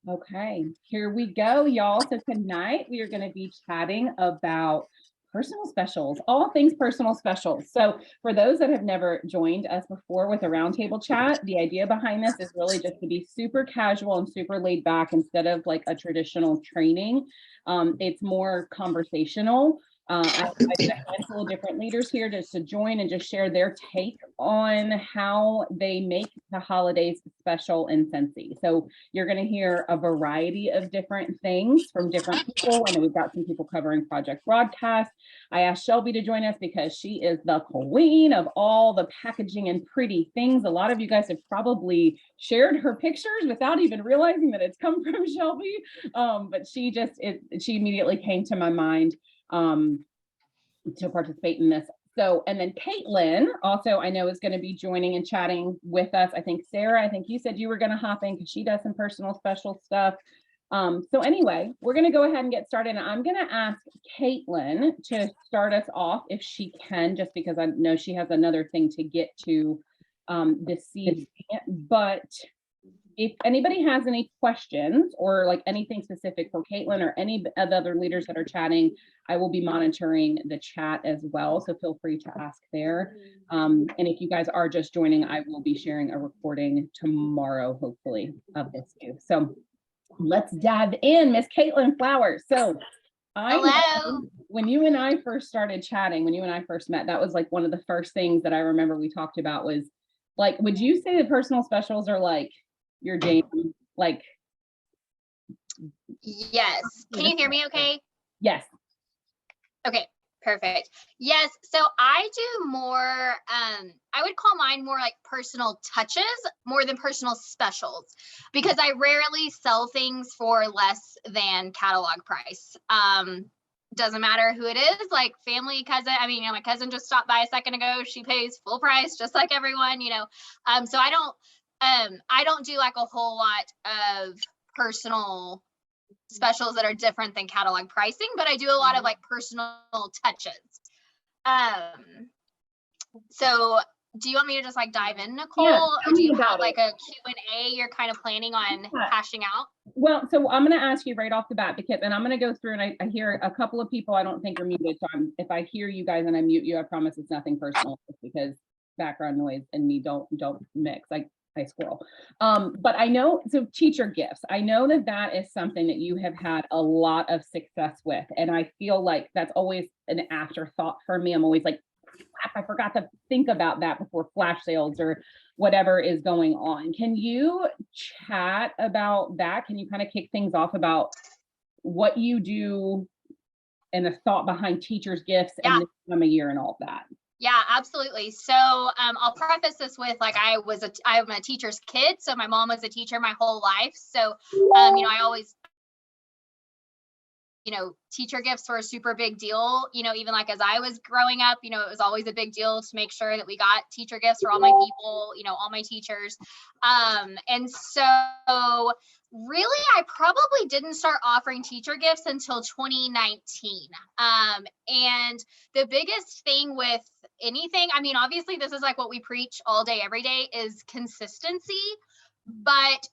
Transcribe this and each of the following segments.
Okay, here we go, y'all. So tonight we are going to be chatting about personal specials, all things personal specials. So for those that have never joined us before with a roundtable chat, the idea behind this is really just to be super casual and super laid back instead of like a traditional training. It's more conversational. I invited a handful of different leaders here just to join and just share their take on how they make the holidays special in Scentsy. So you're going to hear a variety of different things from different people. I know we've got some people covering Project Broadcast. I asked Shelby to join us because she is the queen of all the packaging and pretty things. A lot of you guys have probably shared her pictures without even realizing that it's come from Shelby. But she immediately came to my mind to participate in this. So, and then Caitlin also I know is going to be joining and chatting with us. I think Sarah, I think you said you were going to hop in because she does some personal special stuff. So anyway, we're going to go ahead and get started. And I'm going to ask Caitlin to start us off if she can, just because I know she has another thing to get to this evening. But if anybody has any questions or like anything specific for Caitlin or any of the other leaders that are chatting, I will be monitoring the chat as well. So feel free to ask there. And if you guys are just joining, I will be sharing a recording tomorrow, hopefully, of this too. So let's dive in, Miss Caitlin Flowers. So Hello. When you and I first started chatting, when you and I first met, that was like one of the first things that I remember we talked about was like, would you say that personal specials are like your jam? Like, Yes. Can you hear me okay? yes. Okay, perfect. Yes. So I do more, I would call mine more like personal touches more than personal specials because I rarely sell things for less than catalog price. Doesn't matter who it is, like family, cousin. I mean, my cousin just stopped by a second ago. She pays full price, just like everyone, So I don't do like a whole lot of personal specials that are different than catalog pricing, but I do a lot of like personal touches. So do you want me to just like dive in, Nicole? Yeah, or do you have like a Q&A you're kind of planning on hashing out? Well, so I'm going to ask you right off the bat because, and I'm going to go through and I hear a couple of people I don't think are muted. So if I hear you guys and I mute you, I promise it's nothing personal because background noise and me don't mix. I squirrel. But I know, so teacher gifts, I know that is something that you have had a lot of success with. And I feel like that's always an afterthought for me. I'm always like, I forgot to think about that before flash sales or whatever is going on. Can you chat about that? Can you kind of kick things off about what you do and the thought behind teachers gifts and this time of year and all of that? Yeah, absolutely. So I'll preface this with like I'm a teacher's kid. So my mom was a teacher my whole life. So I always teacher gifts were a super big deal, even like as I was growing up, it was always a big deal to make sure that we got teacher gifts for all my people, all my teachers. And so really, I probably didn't start offering teacher gifts until 2019. And the biggest thing with anything, I mean, obviously this is like what we preach all day, every day is consistency, but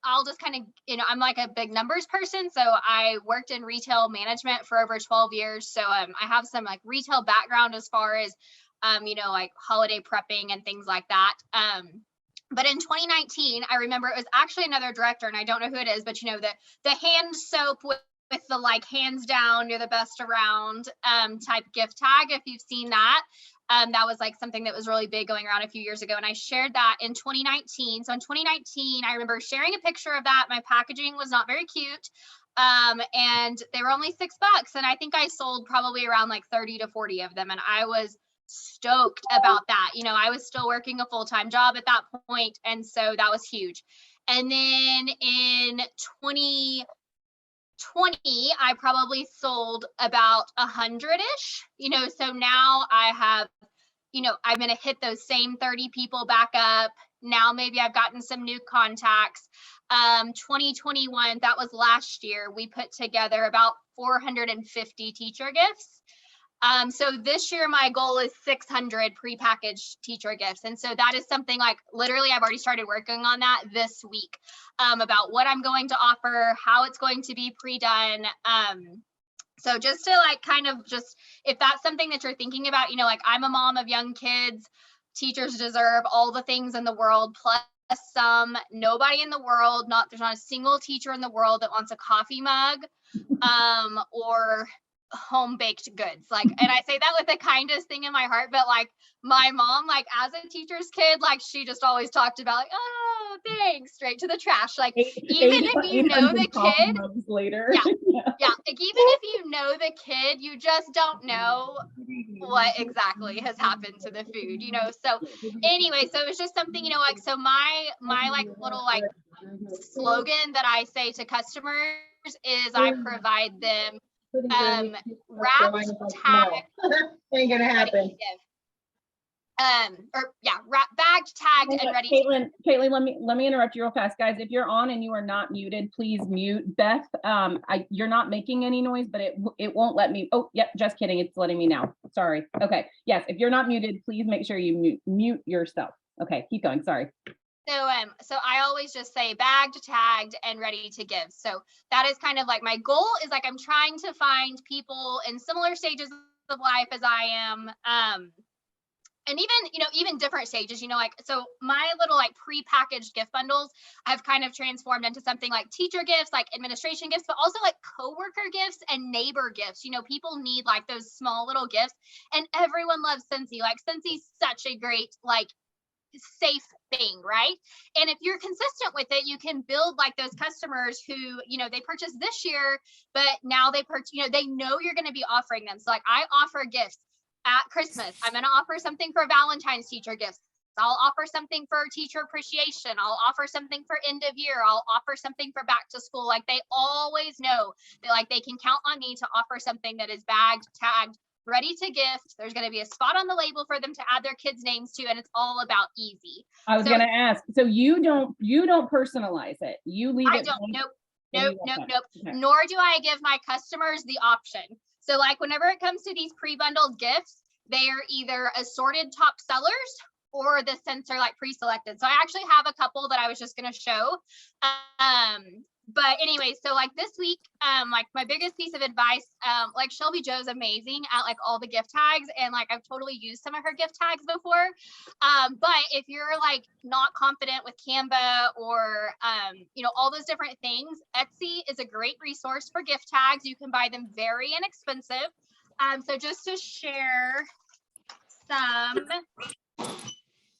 I'll just kind of, I'm like a big numbers person. So I worked in retail management for over 12 years. So I have some like retail background as far as, like holiday prepping and things like that. But in 2019, I remember it was actually another director and I don't know who it is, but the hand soap with the like hands down, you're the best around type gift tag. If you've seen that. That was like something that was really big going around a few years ago. And I shared that in 2019. So in 2019, I remember sharing a picture of that. My packaging was not very cute. And they were only $6. And I think I sold probably around like 30 to 40 of them. And I was stoked about that. I was still working a full-time job at that point. And so that was huge. And then in 2020, I probably sold about 100-ish, so now I have, I'm going to hit those same 30 people back up. Now, maybe I've gotten some new contacts. 2021, that was last year, we put together about 450 teacher gifts. So this year, my goal is 600 prepackaged teacher gifts. And so that is something like literally I've already started working on that this week, about what I'm going to offer, how it's going to be pre-done. So just to like kind of just, if that's something that you're thinking about, you know, like I'm a mom of young kids, teachers deserve all the things in the world, plus some. Nobody in the world, there's not a single teacher in the world that wants a coffee mug, or home baked goods. Like, and I say that with the kindest thing in my heart, but like my mom, like as a teacher's kid, like she just always talked about like, oh, thanks, straight to the trash. Like, even if you know the kid later. Yeah. Yeah. Like, even if you know the kid, you just don't know what exactly has happened to the food, you know? So anyway, so it's just something, you know, like, so my like little like slogan that I say to customers is I provide them wrapped, tagged, Ain't gonna ready to happen. give. Bagged, tagged, and ready to Caitlin, let me interrupt you real fast, guys. If you're on and you are not muted, please mute. Beth, you're not making any noise, but it won't let me. Oh, yep, just kidding. It's letting me now. Sorry. Okay. Yes, if you're not muted, please make sure you mute yourself. Okay, keep going. Sorry. So I always just say bagged, tagged, and ready to give. So that is kind of like my goal is like I'm trying to find people in similar stages of life as I am. And even, you know, even different stages, you know, like, so my little like pre-packaged gift bundles, I've kind of transformed into something like teacher gifts, like administration gifts, but also like coworker gifts and neighbor gifts. You know, people need like those small little gifts, and everyone loves Scentsy. Like, Scentsy's such a great, like, safe thing, right? And if you're consistent with it, you can build like those customers who, you know, they purchased this year, but now they purchase, you know, they know you're going to be offering them. So like I offer gifts at Christmas. I'm going to offer something for Valentine's teacher gifts. I'll offer something for teacher appreciation. I'll offer something for end of year. I'll offer something for back to school. Like, they always know that like they can count on me to offer something that is bagged, tagged, ready to gift. There's going to be a spot on the label for them to add their kids' names to, and it's all about easy. I was going to ask, so you don't personalize it. You leave it. Nope. Okay. Nor do I give my customers the option. So like whenever it comes to these pre-bundled gifts, they are either assorted top sellers or the scents are like pre-selected. So I actually have a couple that I was just going to show. But anyway, so like this week, like my biggest piece of advice, like Shelby Joe's amazing at like all the gift tags, and like I've totally used some of her gift tags before. But if you're like not confident with Canva or, you know, all those different things, Etsy is a great resource for gift tags. You can buy them very inexpensive. So just to share some,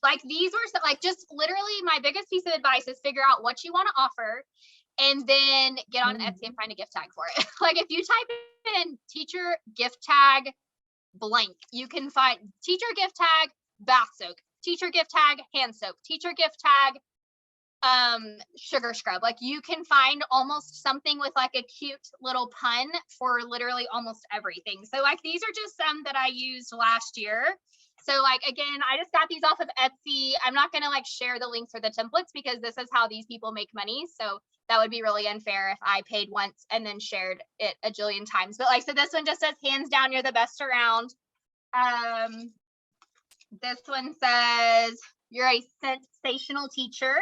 like these were like just literally my biggest piece of advice is figure out what you want to offer, and then get on Etsy and find a gift tag for it. Like if you type in teacher gift tag blank, you can find teacher gift tag bath soak, teacher gift tag hand soap, teacher gift tag sugar scrub. Like you can find almost something with like a cute little pun for literally almost everything. So like these are just some that I used last year. So like, again, I just got these off of Etsy. I'm not going to like share the links or the templates because this is how these people make money. So that would be really unfair if I paid once and then shared it a jillion times. But like, so this one just says, hands down, you're the best around. This one says, you're a sensational teacher.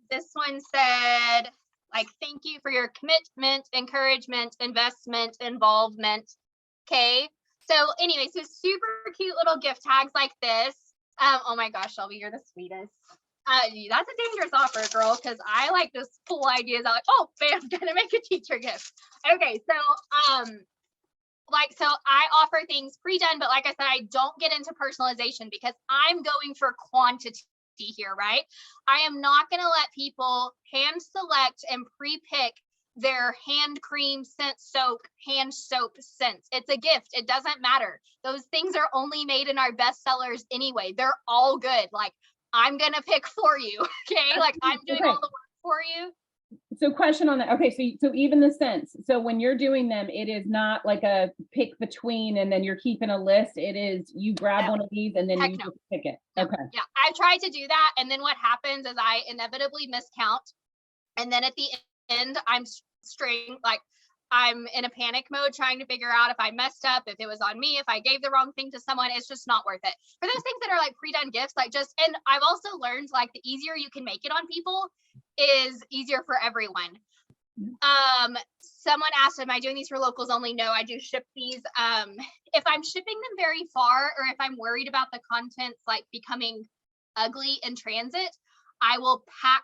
This one said, like, thank you for your commitment, encouragement, investment, involvement. Okay. So anyway, so super cute little gift tags like this. Oh my gosh, Shelby, you're the sweetest. That's a dangerous offer, girl, because I like just pull ideas out like, oh, bam, gonna make a teacher gift. Okay, so like, so I offer things pre-done, but like I said, I don't get into personalization because I'm going for quantity here, right? I am not going to let people hand select and pre-pick their hand cream, scent soap, hand soap scents. It's a gift. It doesn't matter. Those things are only made in our best sellers anyway. They're all good. Like, I'm going to pick for you. Okay. Like I'm doing all the work for you. So question on that. Okay. So even the scents. So when you're doing them, it is not like a pick between and then you're keeping a list. It is you grab one of these and then you just pick it. Okay. Yeah. I tried to do that. And then what happens is I inevitably miscount. And then at the end, I'm string like I'm in a panic mode trying to figure out if I messed up, if it was on me, if I gave the wrong thing to someone. It's just not worth it. For those things that are like pre-done gifts, like just, and I've also learned like the easier you can make it on people is easier for everyone. Someone asked, am I doing these for locals only? No, I do ship these. If I'm shipping them very far, or if I'm worried about the contents like becoming ugly in transit, I will pack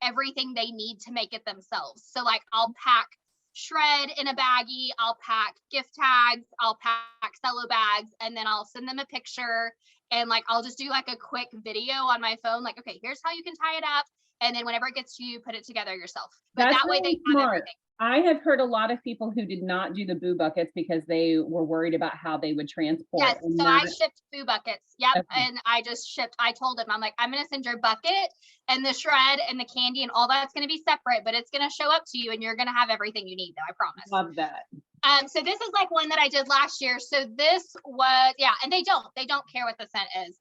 everything they need to make it themselves. So like I'll pack shred in a baggie, I'll pack gift tags, I'll pack cello bags, and then I'll send them a picture, and like I'll just do like a quick video on my phone, like, okay, here's how you can tie it up, and then whenever it gets to you, put it together yourself. But That's that way really they have smart. everything. I have heard a lot of people who did not do the boo buckets because they were worried about how they would transport. Yes, And so I that, shipped boo buckets. Yep, okay. and I just shipped. I told him, I'm like, I'm gonna send your bucket and the shred and the candy and all that's gonna be separate, but it's gonna show up to you, and you're gonna have everything you need, though. I promise. Love that. So this is like one that I did last year. So this was, yeah, and they don't care what the scent is.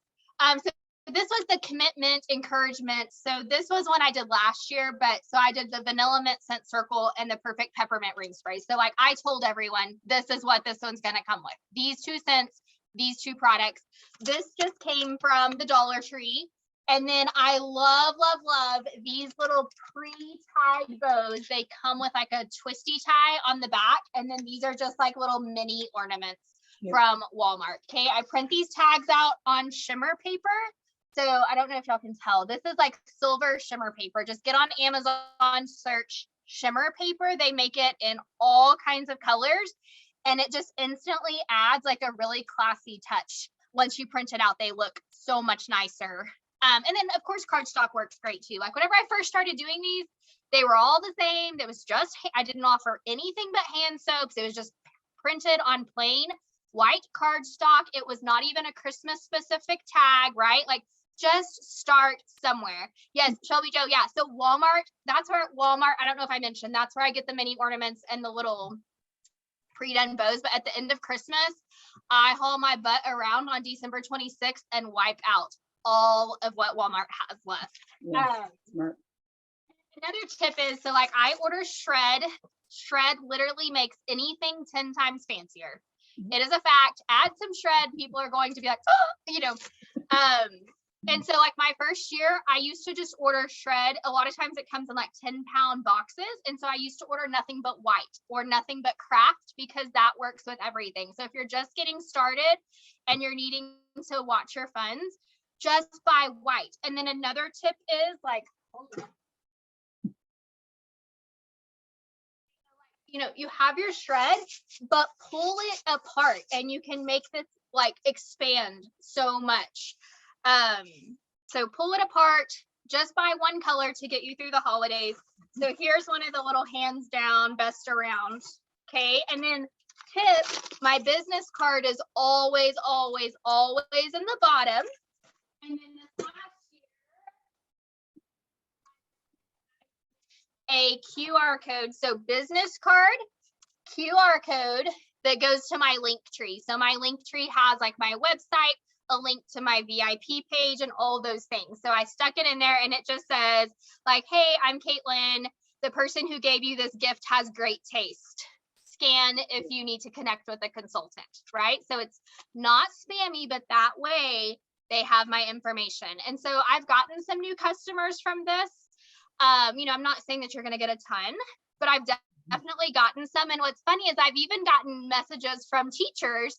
So this was the commitment encouragement. So this was one I did last year, but so I did the vanilla mint scent circle and the perfect peppermint ring spray. So like I told everyone, this is what this one's going to come with. These two scents, these two products. This just came from the Dollar Tree. And then I love these little pre-tied bows. They come with like a twisty tie on the back. And then these are just like little mini ornaments from Walmart. Okay, I print these tags out on shimmer paper. So I don't know if y'all can tell. This is like silver shimmer paper. Just get on Amazon, search shimmer paper. They make it in all kinds of colors. And it just instantly adds like a really classy touch. Once you print it out, they look so much nicer. And then of course, cardstock works great too. Like whenever I first started doing these, they were all the same. There was just, I didn't offer anything but hand soaps. It was just printed on plain white cardstock. It was not even a Christmas specific tag, right? Like just start somewhere. Yes, Shelby Joe. Yeah. So Walmart, that's where Walmart, I don't know if I mentioned, that's where I get the mini ornaments and the little pre-done bows. But at the end of Christmas, I haul my butt around on December 26th and wipe out all of what Walmart has left. Smart. Another tip is, so like I order shred. Shred literally makes anything 10 times fancier. It is a fact. Add some shred, people are going to be like, oh, you know. And so like my first year, I used to just order shred. A lot of times it comes in like 10-pound boxes. And so I used to order nothing but white or nothing but craft, because that works with everything. So if you're just getting started and you're needing to watch your funds, just buy white. And then another tip is like, you know, you have your shred, but pull it apart and you can make this like expand so much. So pull it apart, just buy one color to get you through the holidays. So here's one of the little hands down best around. Okay. And then tip, my business card is always in the bottom. And then this last year, a QR code. So business card, QR code that goes to my link tree. So my link tree has like my website, a link to my VIP page, and all those things. So I stuck it in there, and it just says like, hey, I'm Caitlin. The person who gave you this gift has great taste. Scan if you need to connect with a consultant, right? So it's not spammy, but that way they have my information. And so I've gotten some new customers from this. You know, I'm not saying that you're going to get a ton, but I've definitely gotten some. And what's funny is I've even gotten messages from teachers,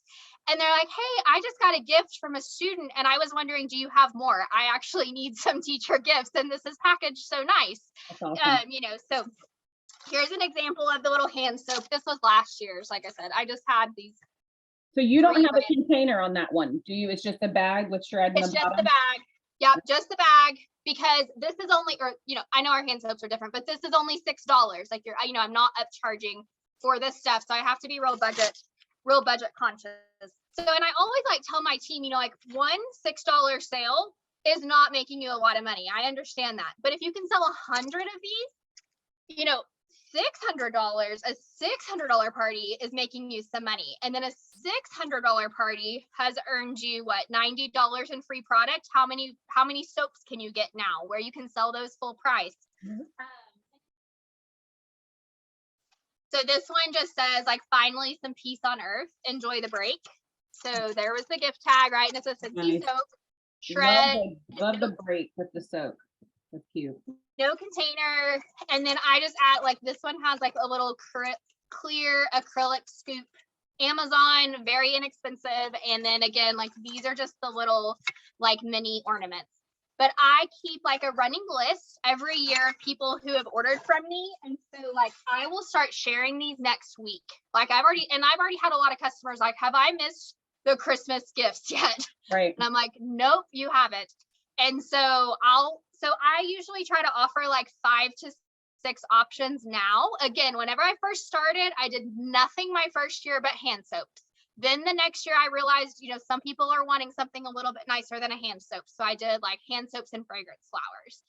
and they're like, hey, I just got a gift from a student, and I was wondering, do you have more? I actually need some teacher gifts, and this is packaged so nice. That's awesome. You know, so here's an example of the little hand soap. This was last year's. Like I said, I just had these. So you don't have a container on that one, do you? It's just a bag with shred in the bottom? It's just the bag. Yep, just the bag, because this is only, or, you know, I know our hand soaps are different, but this is only $6. Like you're, you know, I'm not upcharging for this stuff. So I have to be real budget conscious. So, and I always like tell my team, you know, like one $6 sale is not making you a lot of money. I understand that. But if you can sell 100 of these, you know, $600, a $600 party is making you some money. And then a $600 party has earned you what, $90 in free product. How many soaps can you get now where you can sell those full price? So this one just says like, finally some peace on earth. Enjoy the break. So there was the gift tag, right? And it's a Scentsy Nice. soap, Love shred, love no, the break with the soap. That's cute. no container. And then I just add like, this one has like a little clear acrylic scoop. Amazon, very inexpensive. And then again, like these are just the little like mini ornaments. But I keep like a running list every year of people who have ordered from me. And so like I will start sharing these next week. Like I've already had a lot of customers like, have I missed the Christmas gifts yet? Right. And I'm like, nope, you haven't. And so I usually try to offer like 5 to 6 options now. Again, whenever I first started, I did nothing my first year but hand soaps. Then the next year I realized, some people are wanting something a little bit nicer than a hand soap. So I did like hand soaps and fragrance flowers.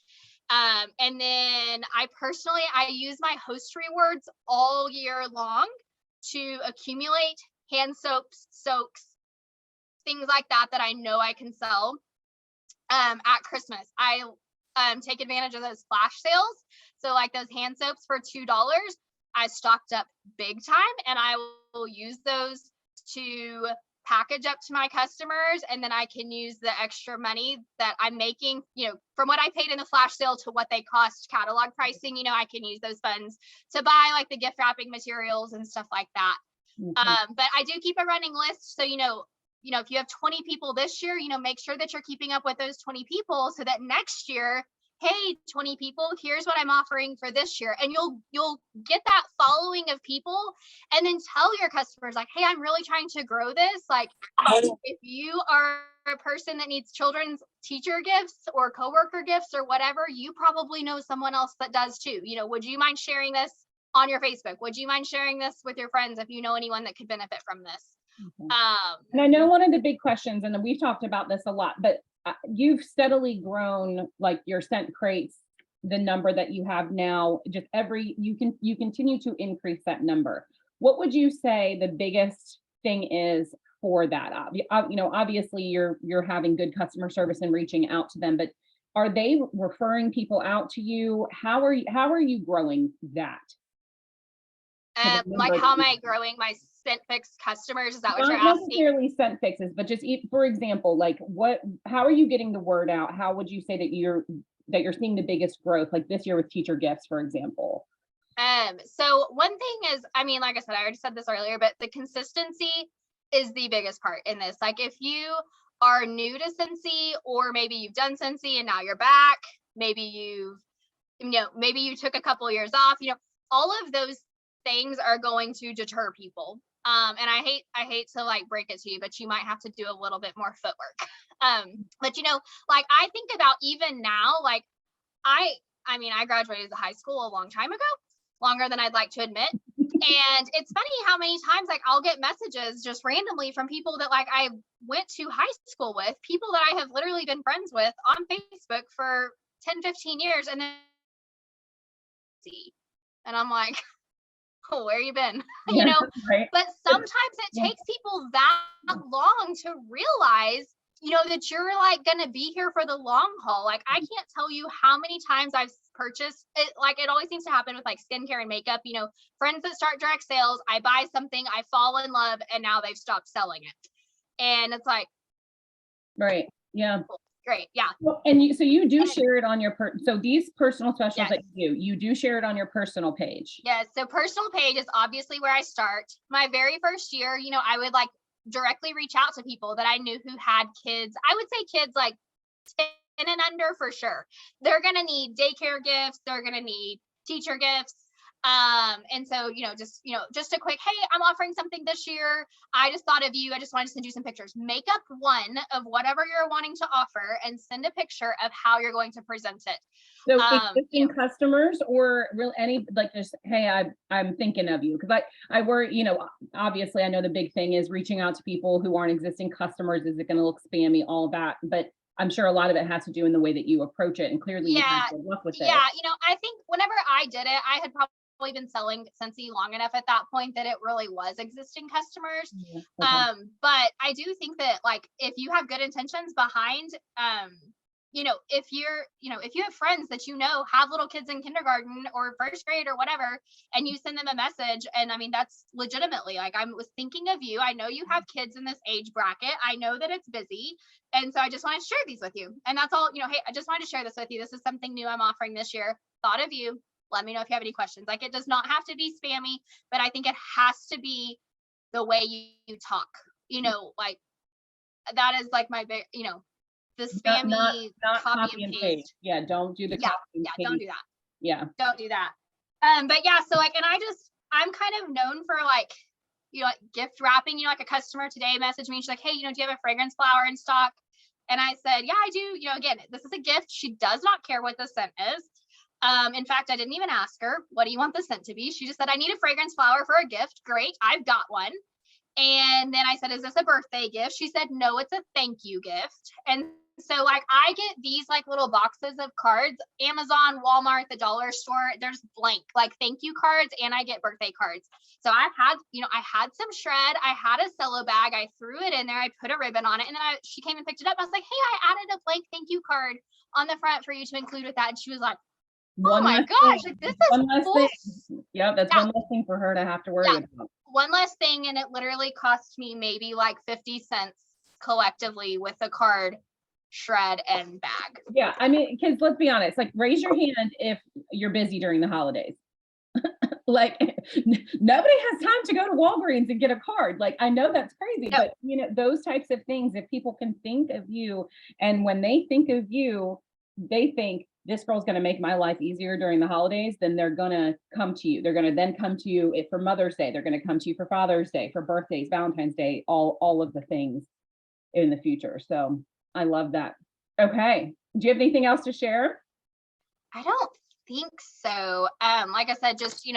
And then I use my host rewards all year long to accumulate hand soaps, soaks, things like that I know I can sell at Christmas. I take advantage of those flash sales. So like those hand soaps for $2, I stocked up big time, and I will use those to package up to my customers, and then I can use the extra money that I'm making, from what I paid in the flash sale to what they cost catalog pricing, I can use those funds to buy like the gift wrapping materials and stuff like that. But I do keep a running list. So, if you have 20 people this year, make sure that you're keeping up with those 20 people so that next year, hey, 20 people, here's what I'm offering for this year. And you'll get that following of people, and then tell your customers like, hey, I'm really trying to grow this. Like if you are a person that needs children's teacher gifts or coworker gifts or whatever, you probably know someone else that does too. Would you mind sharing this on your Facebook? Would you mind sharing this with your friends if you know anyone that could benefit from this? And I know one of the big questions, and we've talked about this a lot, but you've steadily grown like your scent crates, the number that you have now, just you continue to increase that number. What would you say the biggest thing is for that? Obviously you're having good customer service and reaching out to them, but are they referring people out to you? How are you growing that? Like how am I growing my ScentFix customers? Is that what you're Not asking? necessarily scent fixes, but just for example, like how are you getting the word out? How would you say that you're seeing the biggest growth, like this year with teacher gifts, for example? So one thing is, like I said, I already said this earlier, but the consistency is the biggest part in this. Like if you are new to Scentsy, or maybe you've done Scentsy and now you're back, maybe you took a couple years off, all of those things are going to deter people. And I hate to like break it to you, but you might have to do a little bit more footwork. But like I think about even now, like I graduated high school a long time ago, longer than I'd like to admit. And it's funny how many times like I'll get messages just randomly from people that like I went to high school with, people that I have literally been friends with on Facebook for 10, 15 years. And then I'm like, oh, where you been? Yeah, right. But sometimes it takes people that long to realize, that you're like going to be here for the long haul. Like I can't tell you how many times I've purchased it. Like it always seems to happen with like skincare and makeup, friends that start direct sales, I buy something, I fall in love, and now they've stopped selling it. And it's like, right. Yeah. Great. Yeah. Well, and you do share it on your so these personal specials yes. that you do share it on your personal page. Yes. So personal page is obviously where I start. My very first year, I would like directly reach out to people that I knew who had kids. I would say kids like 10 and under for sure. They're going to need daycare gifts. They're going to need teacher gifts. And so, just a quick, hey, I'm offering something this year. I just thought of you. I just wanted to send you some pictures. Make up one of whatever you're wanting to offer and send a picture of how you're going to present it. So existing customers, or any like just, hey, I'm thinking of you, because I worry, obviously I know the big thing is reaching out to people who aren't existing customers. Is it going to look spammy? All that, but I'm sure a lot of it has to do in the way that you approach it, and clearly you have good luck with it. Yeah, I think whenever I did it, I had probably been selling Scentsy long enough at that point that it really was existing customers. Okay. But I do think that like if you have good intentions behind if you have friends that have little kids in kindergarten or first grade or whatever, and you send them a message, and I mean, that's legitimately like, I was thinking of you. I know you have kids in this age bracket. I know that it's busy. And so I just wanted to share these with you. And that's all, hey, I just wanted to share this with you. This is something new I'm offering this year. Thought of you. Let me know if you have any questions. Like, it does not have to be spammy, but I think it has to be the way you talk, like that is like my big, the spammy not copy and paste. Yeah, don't do the copy and paste. Don't do that. Yeah. Don't do that. But yeah, so like, and I'm kind of known for like, like gift wrapping. Like a customer today messaged me. She's like, hey, do you have a fragrance flower in stock? And I said, yeah, I do. Again, this is a gift. She does not care what the scent is. In fact, I didn't even ask her, what do you want the scent to be? She just said, I need a fragrance flower for a gift. Great. I've got one. And then I said, is this a birthday gift? She said, no, it's a thank you gift. And so like, I get these like little boxes of cards, Amazon, Walmart, the dollar store, there's blank like thank you cards, and I get birthday cards. So I had some shred, I had a cello bag, I threw it in there, I put a ribbon on it, and then she came and picked it up. I was like, hey, I added a blank thank you card on the front for you to include with that. And she was like, oh my gosh, like this is one less cool. thing. Yeah, that's one less thing for her to have to worry about. One less thing, and it literally cost me maybe like 50 cents collectively with the card, shred, and bag. Yeah, I mean, because let's be honest, like raise your hand if you're busy during the holidays. Like nobody has time to go to Walgreens and get a card. Like I know that's crazy, but those types of things, if people can think of you, and when they think of you, they think this girl's going to make my life easier during the holidays, then they're going to come to you. They're going to then come to you for Mother's Day. They're going to come to you for Father's Day, for birthdays, Valentine's Day, all of the things in the future. So I love that. Okay. Do you have anything else to share? I don't think so. Like I said, just, you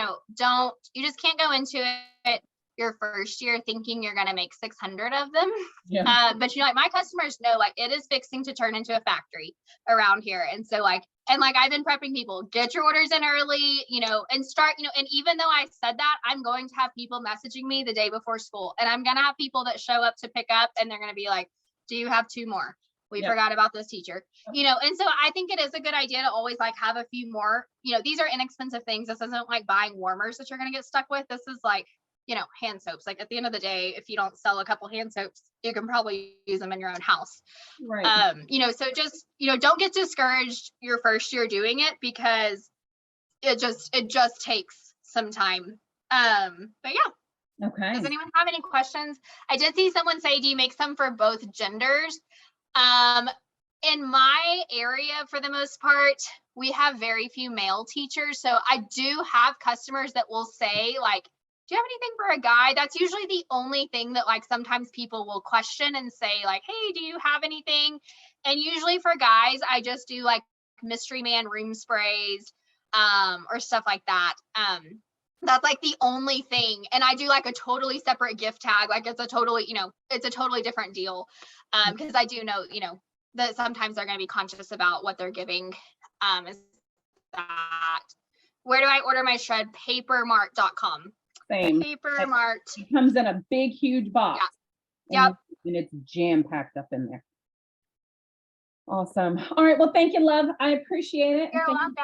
just can't go into it your first year thinking you're going to make 600 of them. Yeah. But like my customers know, like it is fixing to turn into a factory around here. And so like, I've been prepping people, get your orders in early, and start, and even though I said that, I'm going to have people messaging me the day before school, and I'm going to have people that show up to pick up, and they're going to be like, do you have 2 more? We forgot about this teacher, and so I think it is a good idea to always like have a few more, these are inexpensive things. This isn't like buying warmers that you're going to get stuck with. This is like, hand soaps. Like at the end of the day, if you don't sell a couple hand soaps, you can probably use them in your own house. Right. So just, don't get discouraged your first year doing it, because it just takes some time. But yeah. Okay. Does anyone have any questions? I did see someone say, do you make some for both genders? In my area, for the most part, we have very few male teachers. So I do have customers that will say like, do you have anything for a guy? That's usually the only thing that like sometimes people will question and say like, hey, do you have anything? And usually for guys, I just do like mystery man room sprays, or stuff like that. That's like the only thing. And I do like a totally separate gift tag. Like it's a totally, it's a totally different deal. Because I do know, that sometimes they're going to be conscious about what they're giving. Is that, where do I order my shred? Papermart.com. Same. Papermart. It comes in a big, huge box. Yeah. Yep. And it's jam packed up in there. Awesome. All right. Well, thank you, love. I appreciate it. You're welcome.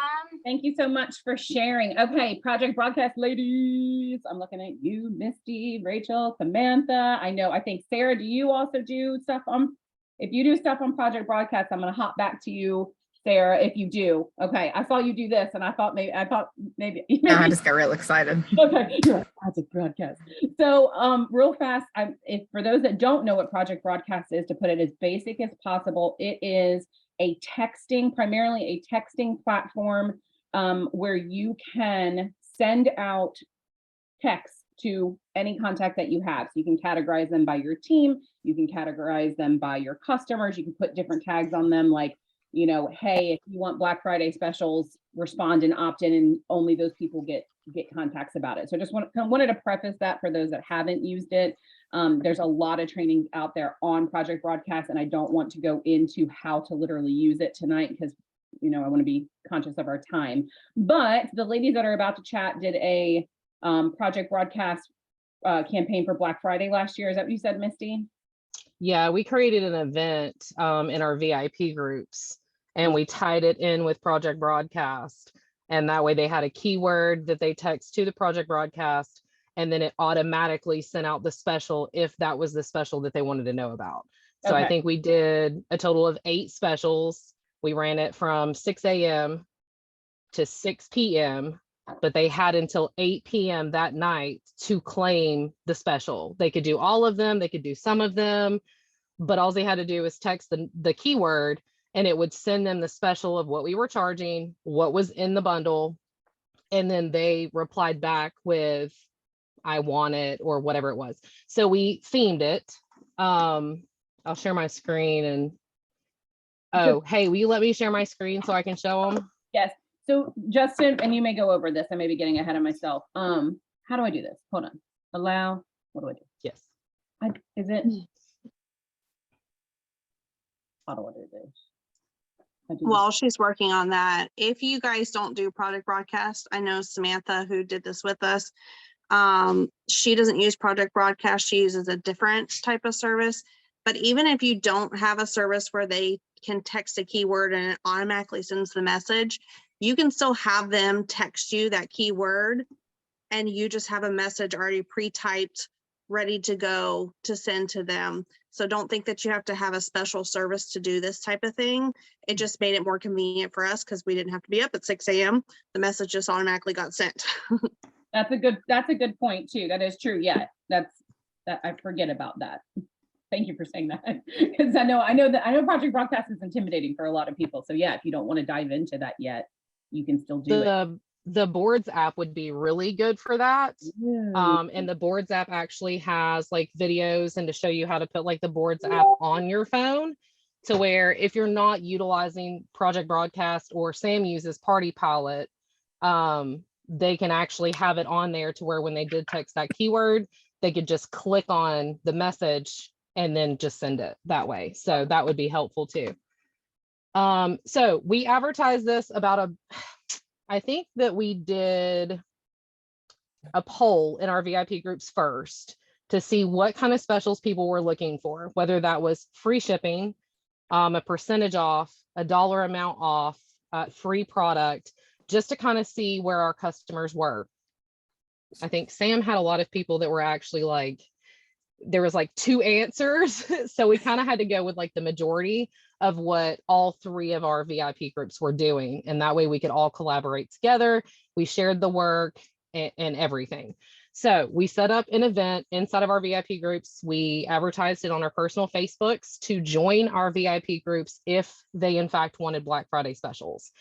Thank you so much for sharing. Okay, Project Broadcast ladies. I'm looking at you, Misty, Rachel, Samantha. I think Sarah, do you also do stuff on, if you do stuff on Project Broadcast, I'm going to hop back to you, Sarah, if you do. Okay. I saw you do this and I thought maybe No, I just got real excited. Okay. Project Broadcast. So real fast, if for those that don't know what Project Broadcast is, to put it as basic as possible, it is primarily a texting platform where you can send out texts to any contact that you have. So you can categorize them by your team, you can categorize them by your customers, you can put different tags on them like, hey, if you want Black Friday specials, respond and opt in, and only those people get contacts about it. So just wanted to preface that for those that haven't used it. There's a lot of training out there on Project Broadcast, and I don't want to go into how to literally use it tonight because, I want to be conscious of our time. But the ladies that are about to chat did a Project Broadcast campaign for Black Friday last year. Is that what you said, Misty? Yeah, we created an event in our VIP groups and we tied it in with Project Broadcast. And that way they had a keyword that they text to the Project Broadcast, and then it automatically sent out the special if that was the special that they wanted to know about. So I Okay. think we did a total of 8 specials. We ran it from 6 a.m. to 6 p.m., but they had until 8 p.m. that night to claim the special. They could do all of them, they could do some of them, but all they had to do was text the keyword, and it would send them the special of what we were charging, what was in the bundle, and then they replied back with, I want it, or whatever it was. So we themed it. I'll share my screen and, oh, hey, will you let me share my screen so I can show them? Yes. So Justin, and you may go over this, I may be getting ahead of myself. How do I do this? Hold on. Allow, what do I do? Yes. Is it? How do I do this? While she's working on that, if you guys don't do Project Broadcast, I know Samantha, who did this with us, she doesn't use Project Broadcast. She uses a different type of service. But even if you don't have a service where they can text a keyword and it automatically sends the message, you can still have them text you that keyword, and you just have a message already pre-typed, ready to go to send to them. So don't think that you have to have a special service to do this type of thing. It just made it more convenient for us because we didn't have to be up at 6 a.m. The message just automatically got sent. That's a good point too. That is true. Yeah, that I forget about that. Thank you for saying that, because I know Project Broadcast is intimidating for a lot of people. So yeah, if you don't want to dive into that yet, you can still do it. The boards app would be really good for that. And the boards app actually has like videos and to show you how to put like the boards app on your phone, to where if you're not utilizing Project Broadcast, or Sam uses Party Pilot, they can actually have it on there to where when they did text that keyword, they could just click on the message and then just send it that way. So that would be helpful too. So we advertised this about I think that we did a poll in our VIP groups first to see what kind of specials people were looking for, whether that was free shipping, a percentage off, a dollar amount off, free product, just to kind of see where our customers were. I think Sam had a lot of people that were actually like, there was like 2 answers. So we kind of had to go with like the majority of what all 3 of our VIP groups were doing. And that way we could all collaborate together. We shared the work and everything. So we set up an event inside of our VIP groups. We advertised it on our personal Facebooks to join our VIP groups if they in fact wanted Black Friday specials,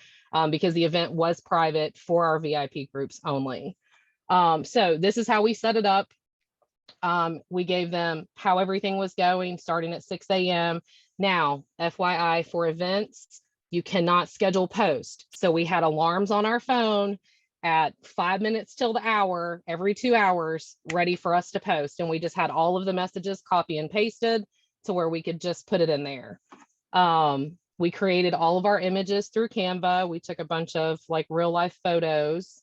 because the event was private for our VIP groups only. So this is how we set it up. We gave them how everything was going, starting at 6 a.m. Now, FYI, for events, you cannot schedule post. So we had alarms on our phone at 5 minutes till the hour, every 2 hours, ready for us to post. And we just had all of the messages copy and pasted to where we could just put it in there. We created all of our images through Canva. We took a bunch of like real life photos.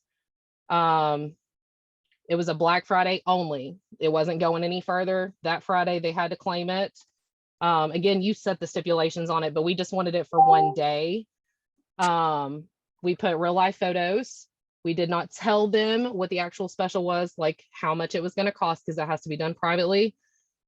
It was a Black Friday only. It wasn't going any further. That Friday, they had to claim it. Again, you set the stipulations on it, but we just wanted it for one day. We put real life photos. We did not tell them what the actual special was, like how much it was going to cost, because that has to be done privately.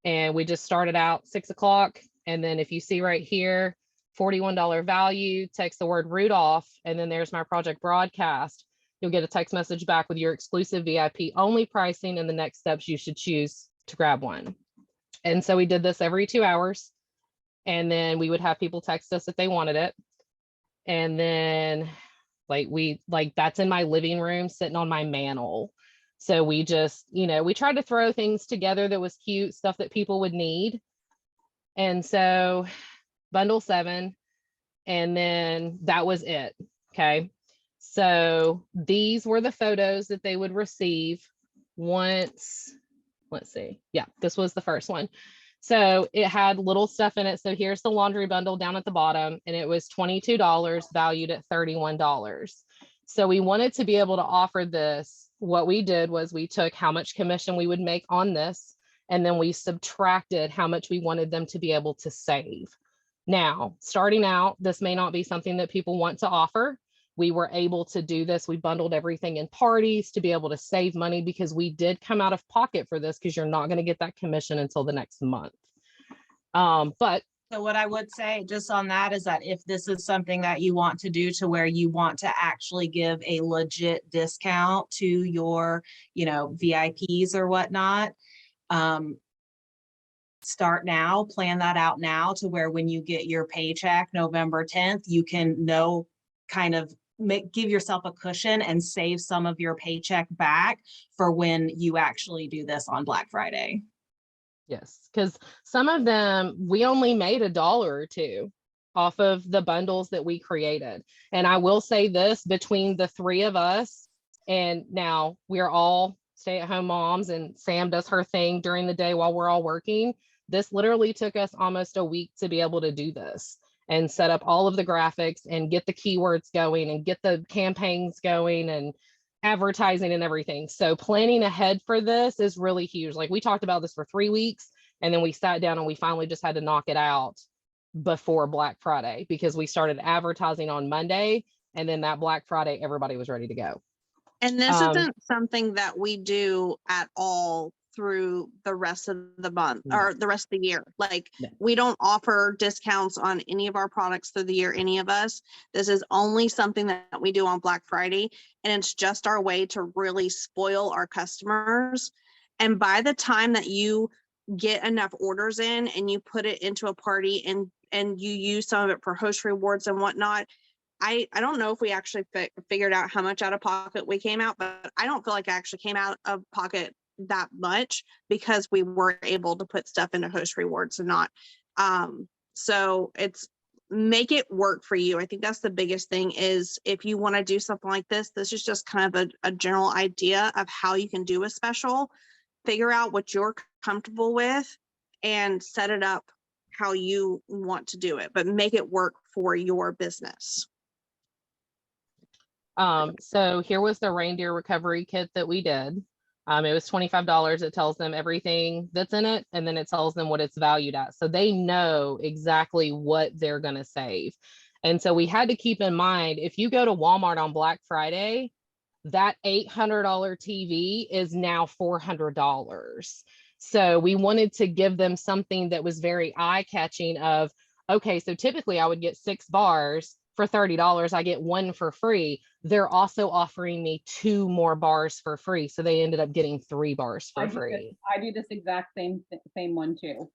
And we just started out 6 o'clock. And then if you see right here, $41 value, text the word Rudolph, and then there's my Project Broadcast. You'll get a text message back with your exclusive VIP only pricing and the next steps you should choose to grab one. And so we did this every 2 hours, and then we would have people text us if they wanted it. And then that's in my living room sitting on my mantle. So we just, we tried to throw things together that was cute, stuff that people would need. And so bundle 7, and then that was it. Okay. So these were the photos that they would receive once, let's see. Yeah, this was the first one. So it had little stuff in it. So here's the laundry bundle down at the bottom, and it was $22 valued at $31. So we wanted to be able to offer this. What we did was we took how much commission we would make on this, and then we subtracted how much we wanted them to be able to save. Now, starting out, this may not be something that people want to offer. We were able to do this. We bundled everything in parties to be able to save money because we did come out of pocket for this because you're not going to get that commission until the next month. But so what I would say just on that is that if this is something that you want to do to where you want to actually give a legit discount to your, you know, VIPs or whatnot, start now, plan that out now to where when you get your paycheck November 10th, you can know kind of give yourself a cushion and save some of your paycheck back for when you actually do this on Black Friday. yes, because some of them, we only made $1 or $2 off of the bundles that we created. And I will say this, between the three of us, and now we're all stay-at-home moms and Sam does her thing during the day while we're all working. This literally took us almost a week to be able to do this and set up all of the graphics and get the keywords going and get the campaigns going and advertising and everything. So planning ahead for this is really huge. Like we talked about this for 3 weeks and then we sat down and we finally just had to knock it out before Black Friday because we started advertising on Monday and then that Black Friday, everybody was ready to go. And this isn't something that we do at all through the rest of the month or the rest of the year. Like we don't offer discounts on any of our products through the year, any of us. This is only something that we do on Black Friday. And it's just our way to really spoil our customers. And by the time that you get enough orders in and you put it into a party and you use some of it for host rewards and whatnot, I don't know if we actually figured out how much out of pocket we came out, but I don't feel like I actually came out of pocket that much because we were able to put stuff into host rewards and not. So it's make it work for you. I think that's the biggest thing is if you want to do something like this is just kind of a general idea of how you can do a special, figure out what you're comfortable with and set it up how you want to do it, but make it work for your business. So here was the reindeer recovery kit that we did. It was $25. It tells them everything that's in it, and then it tells them what it's valued at. So they know exactly what they're going to save. And so we had to keep in mind, if you go to Walmart on Black Friday, that $800 TV is now $400. So we wanted to give them something that was very eye-catching of, okay, so typically I would get 6 bars for $30. I get 1 for free. They're also offering me 2 more bars for free. So they ended up getting 3 bars for free. I do this exact same one too.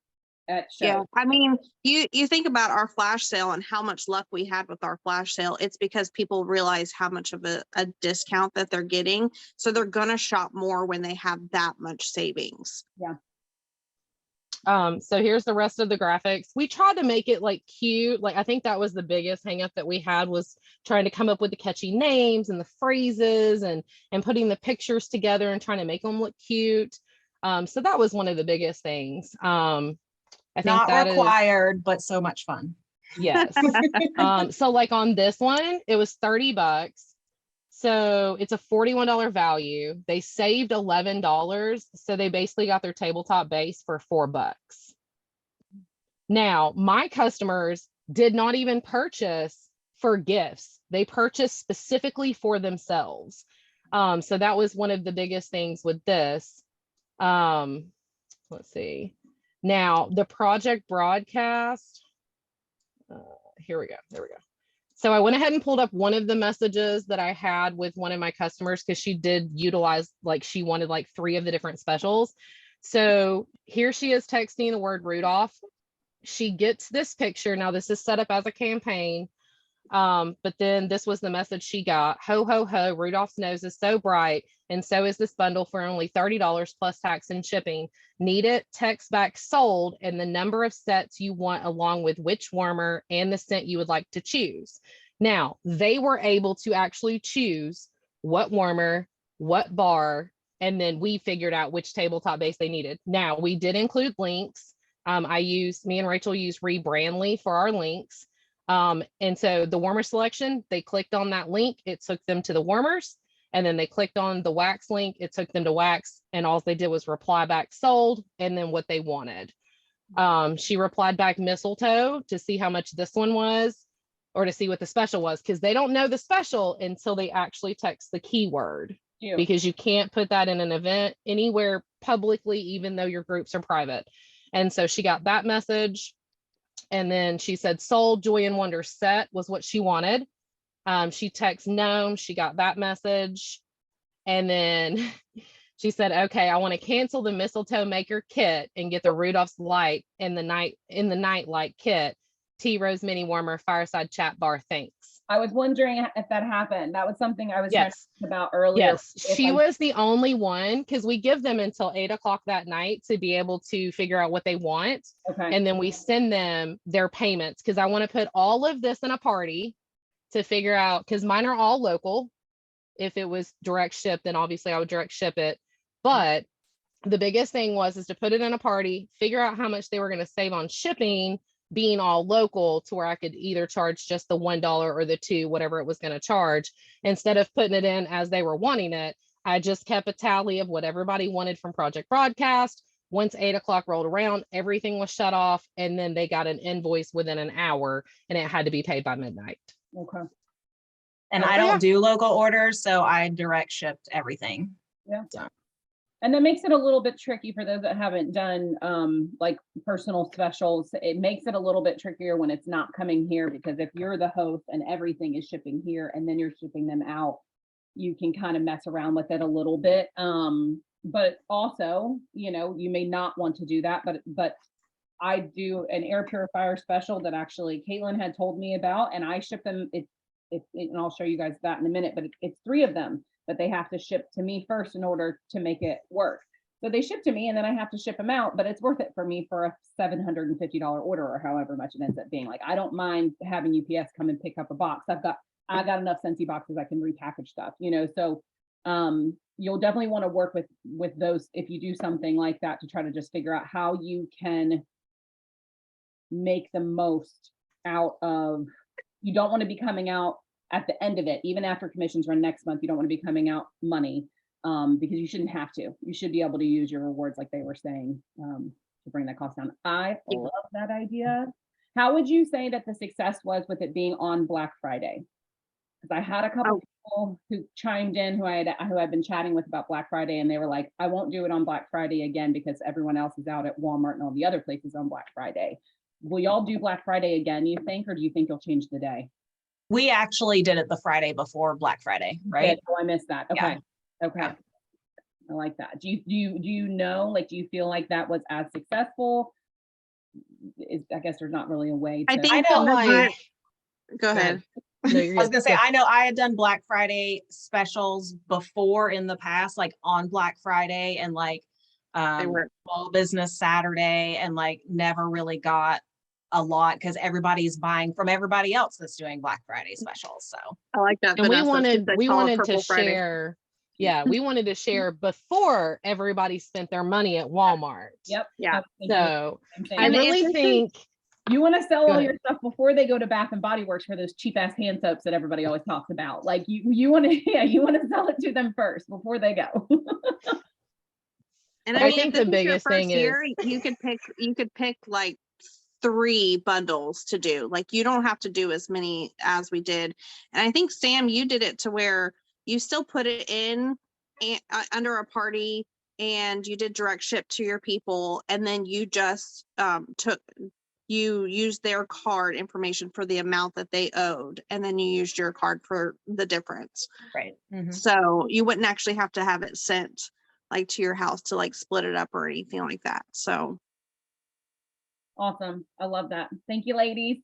Yeah, I mean, you think about our flash sale and how much luck we had with our flash sale. It's because people realize how much of a discount that they're getting. So they're going to shop more when they have that much savings. Yeah. So here's the rest of the graphics. We tried to make it like cute. Like I think that was the biggest hang up that we had was trying to come up with the catchy names and the phrases and putting the pictures together and trying to make them look cute. So that was one of the biggest things. I think not that required, but so much fun. Yes. So like on this one, it was $30. So it's a $41 value. They saved $11. So they basically got their tabletop base for $4. Now, my customers did not even purchase for gifts. They purchased specifically for themselves. So that was one of the biggest things with this. Let's see. Now, the project broadcast. Here we go. There we go. So I went ahead and pulled up one of the messages that I had with one of my customers because she did utilize, like she wanted like 3 of the different specials. So here she is texting the word Rudolph. She gets this picture. Now this is set up as a campaign. But then this was the message she got. Ho, ho, ho, Rudolph's nose is so bright. And so is this bundle for only $30 plus tax and shipping. Need it? Text back sold and the number of sets you want along with which warmer and the scent you would like to choose. Now, they were able to actually choose what warmer, what bar, and then we figured out which tabletop base they needed. Now, we did include links. Me and Rachel used Rebrandly for our links. And so the warmer selection, they clicked on that link, it took them to the warmers, and then they clicked on the wax link, it took them to wax, and all they did was reply back sold, and then what they wanted. She replied back mistletoe to see how much this one was, or to see what the special was, because they don't know the special until they actually text the keyword, because you can't put that in an event anywhere publicly, even though your groups are private. And so she got that message. And then she said Soul Joy and Wonder set was what she wanted. She texted Gnome, she got that message. And then she said, okay, I want to cancel the mistletoe maker kit and get the Rudolph's light in the night light kit. Tea Rose mini warmer, fireside chat bar, thanks. I was wondering if that happened. That was something I was trying to think about earlier. Yes, she was the only one, because we give them until 8 o'clock that night to be able to figure out what they want. Okay. And then we send them their payments, because I want to put all of this in a party to figure out, because mine are all local. If it was direct ship, then obviously I would direct ship it. But the biggest thing was to put it in a party, figure out how much they were going to save on shipping, being all local, to where I could either charge just the $1 or the $2, whatever it was going to charge. Instead of putting it in as they were wanting it, I just kept a tally of what everybody wanted from Project Broadcast. Once 8 o'clock rolled around, everything was shut off, and then they got an invoice within an hour, and it had to be paid by midnight. Okay. And I don't do local orders, so I direct shipped everything. Yeah. And that makes it a little bit tricky for those that haven't done like personal specials. It makes it a little bit trickier when it's not coming here, because if you're the host and everything is shipping here and then you're shipping them out, you can kind of mess around with it a little bit. But also, you know, you may not want to do that, but I do an air purifier special that actually Caitlin had told me about, and I ship them. And I'll show you guys that in a minute, but it's 3 of them that they have to ship to me first in order to make it work. So they ship to me and then I have to ship them out, but it's worth it for me for a $750 order or however much it ends up being. Like, I don't mind having UPS come and pick up a box. I got enough Scentsy boxes I can repackage stuff, you know. So you'll definitely want to work with those if you do something like that, to try to just figure out how you can make the most out of. You don't want to be coming out at the end of it, even after commissions run next month. You don't want to be coming out money, because you shouldn't have to. You should be able to use your rewards, like they were saying, to bring that cost down. I love that idea. How would you say that the success was with it being on Black Friday? Because I had a couple people who chimed in who I'd been chatting with about Black Friday, and they were like, I won't do it on Black Friday again because everyone else is out at Walmart and all the other places on Black Friday. Will y'all do Black Friday again, you think, or do you think you'll change the day? We actually did it the Friday before Black Friday, right? Oh, I missed that. Okay. Yeah. Okay. Yeah. I like that. Do you know, like, do you feel like that was as successful? I guess there's not really a way to. I think I know, like, go ahead. No, I was gonna say, I know I had done Black Friday specials before in the past, like on Black Friday and like Small Business Saturday, and like never really got a lot because everybody's buying from everybody else that's doing Black Friday specials. So I like that. And we Vanessa, wanted to share. Yeah, we wanted to share before everybody spent their money at Walmart. Yep. Yeah. So I And really think you want to sell all your stuff before they go to Bath and Body Works for those cheap ass hand soaps that everybody always talks about. Like you want to, you want to sell it to them first before they go. And I think the biggest thing is you could pick like 3 bundles to do. Like, you don't have to do as many as we did. And I think, Sam, you did it to where you still put it in under a party, and you did direct ship to your people, and then you just you used their card information for the amount that they owed, and then you used your card for the difference. right. Mm-hmm. So you wouldn't actually have to have it sent like to your house to like split it up or anything like that. So awesome. I love that. Thank you, ladies.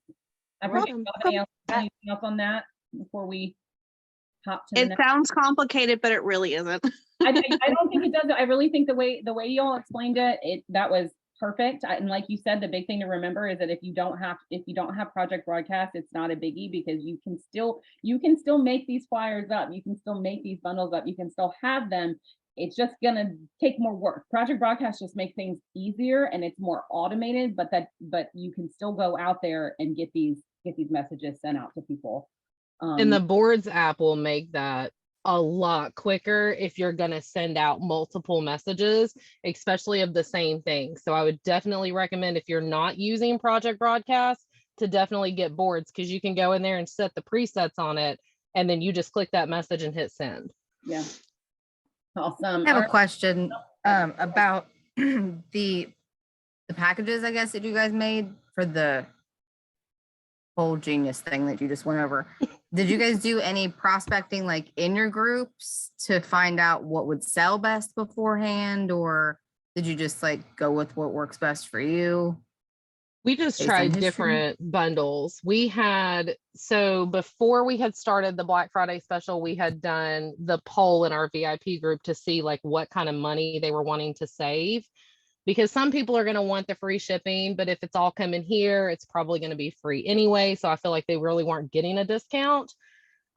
I appreciate anything else on that before we hop to the next. It sounds complicated, but it really isn't. I don't think it does. I really think the way y'all explained it, that was perfect. And like you said, the big thing to remember is that if you don't have Project Broadcast, it's not a biggie, because you can still make these flyers up. You can still make these bundles up. You can still have them. It's just gonna take more work. Project Broadcast just makes things easier and it's more automated, but you can still go out there and get these messages sent out to people. And the boards app will make that a lot quicker if you're going to send out multiple messages, especially of the same thing. So I would definitely recommend, if you're not using Project Broadcast, to definitely get boards, because you can go in there and set the presets on it, and then you just click that message and hit send. Yeah. Awesome. I have All a right. question about the packages, I guess, that you guys made for the whole genius thing that you just went over. Did you guys do any prospecting like in your groups to find out what would sell best beforehand, or did you just like go with what works best for you? We just Based on tried history? different bundles. So before we had started the Black Friday special, we had done the poll in our VIP group to see like what kind of money they were wanting to save, because some people are going to want the free shipping, but if it's all coming here, it's probably going to be free anyway. So I feel like they really weren't getting a discount.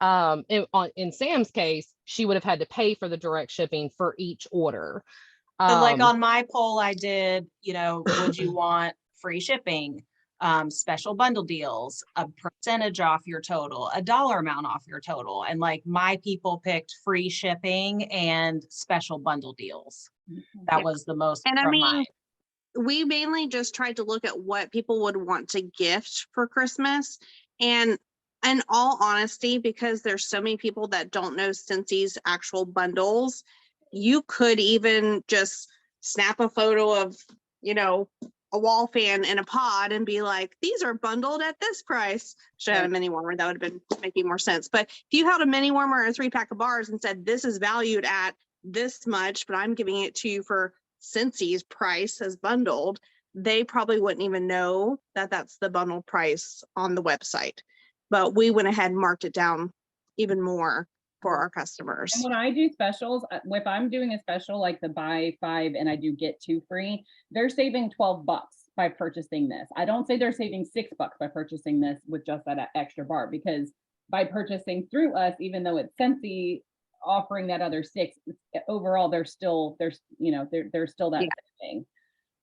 In Sam's case, she would have had to pay for the direct shipping for each order. So like on my poll I did, would you want free shipping, special bundle deals, a percentage off your total, a dollar amount off your total? And like my people picked free shipping and special bundle deals. That was the most. And I from mean, mine. we mainly just tried to look at what people would want to gift for Christmas. And in all honesty, because there's so many people that don't know Scentsy's actual bundles, you could even just snap a photo of, a wall fan in a pod and be like, these are bundled at this price. Should have had a mini warmer. That would have been making more sense. But if you had a mini warmer or a 3-pack of bars and said, this is valued at this much, but I'm giving it to you for Scentsy's price as bundled, they probably wouldn't even know that that's the bundle price on the website. But we went ahead and marked it down even more for our customers. And when I do specials, if I'm doing a special like the buy 5 and I do get 2 free, they're saving $12 by purchasing this. I don't say they're saving $6 by purchasing this with just that extra bar, because by purchasing through us, even though it's Scentsy offering that other 6, overall there's still that thing.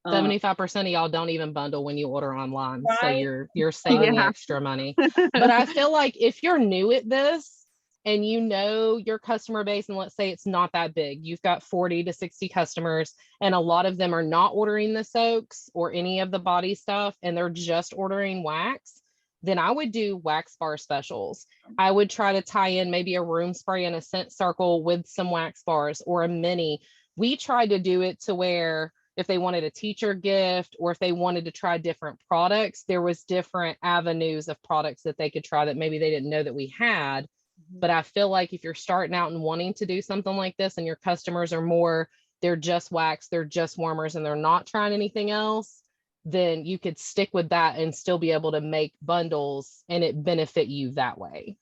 75% of y'all don't even bundle when you order online. Right? So you're saving the extra money. But I feel like if you're new at this and you know your customer base, and let's say it's not that big, you've got 40 to 60 customers, and a lot of them are not ordering the soaks or any of the body stuff, and they're just ordering wax, then I would do wax bar specials. I would try to tie in maybe a room spray and a scent circle with some wax bars, or a mini. We tried to do it to where if they wanted a teacher gift or if they wanted to try different products, there was different avenues of products that they could try that maybe they didn't know that we had. But I feel like if you're starting out and wanting to do something like this, and your customers are more, they're just wax, they're just warmers, and they're not trying anything else, then you could stick with that and still be able to make bundles and it benefit you that way.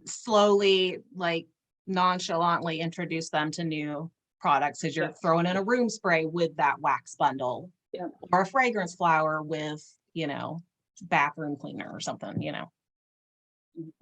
Slowly, like nonchalantly introduce them to new products, as you're throwing in a room spray with that wax bundle, or a fragrance flower with, bathroom cleaner or something,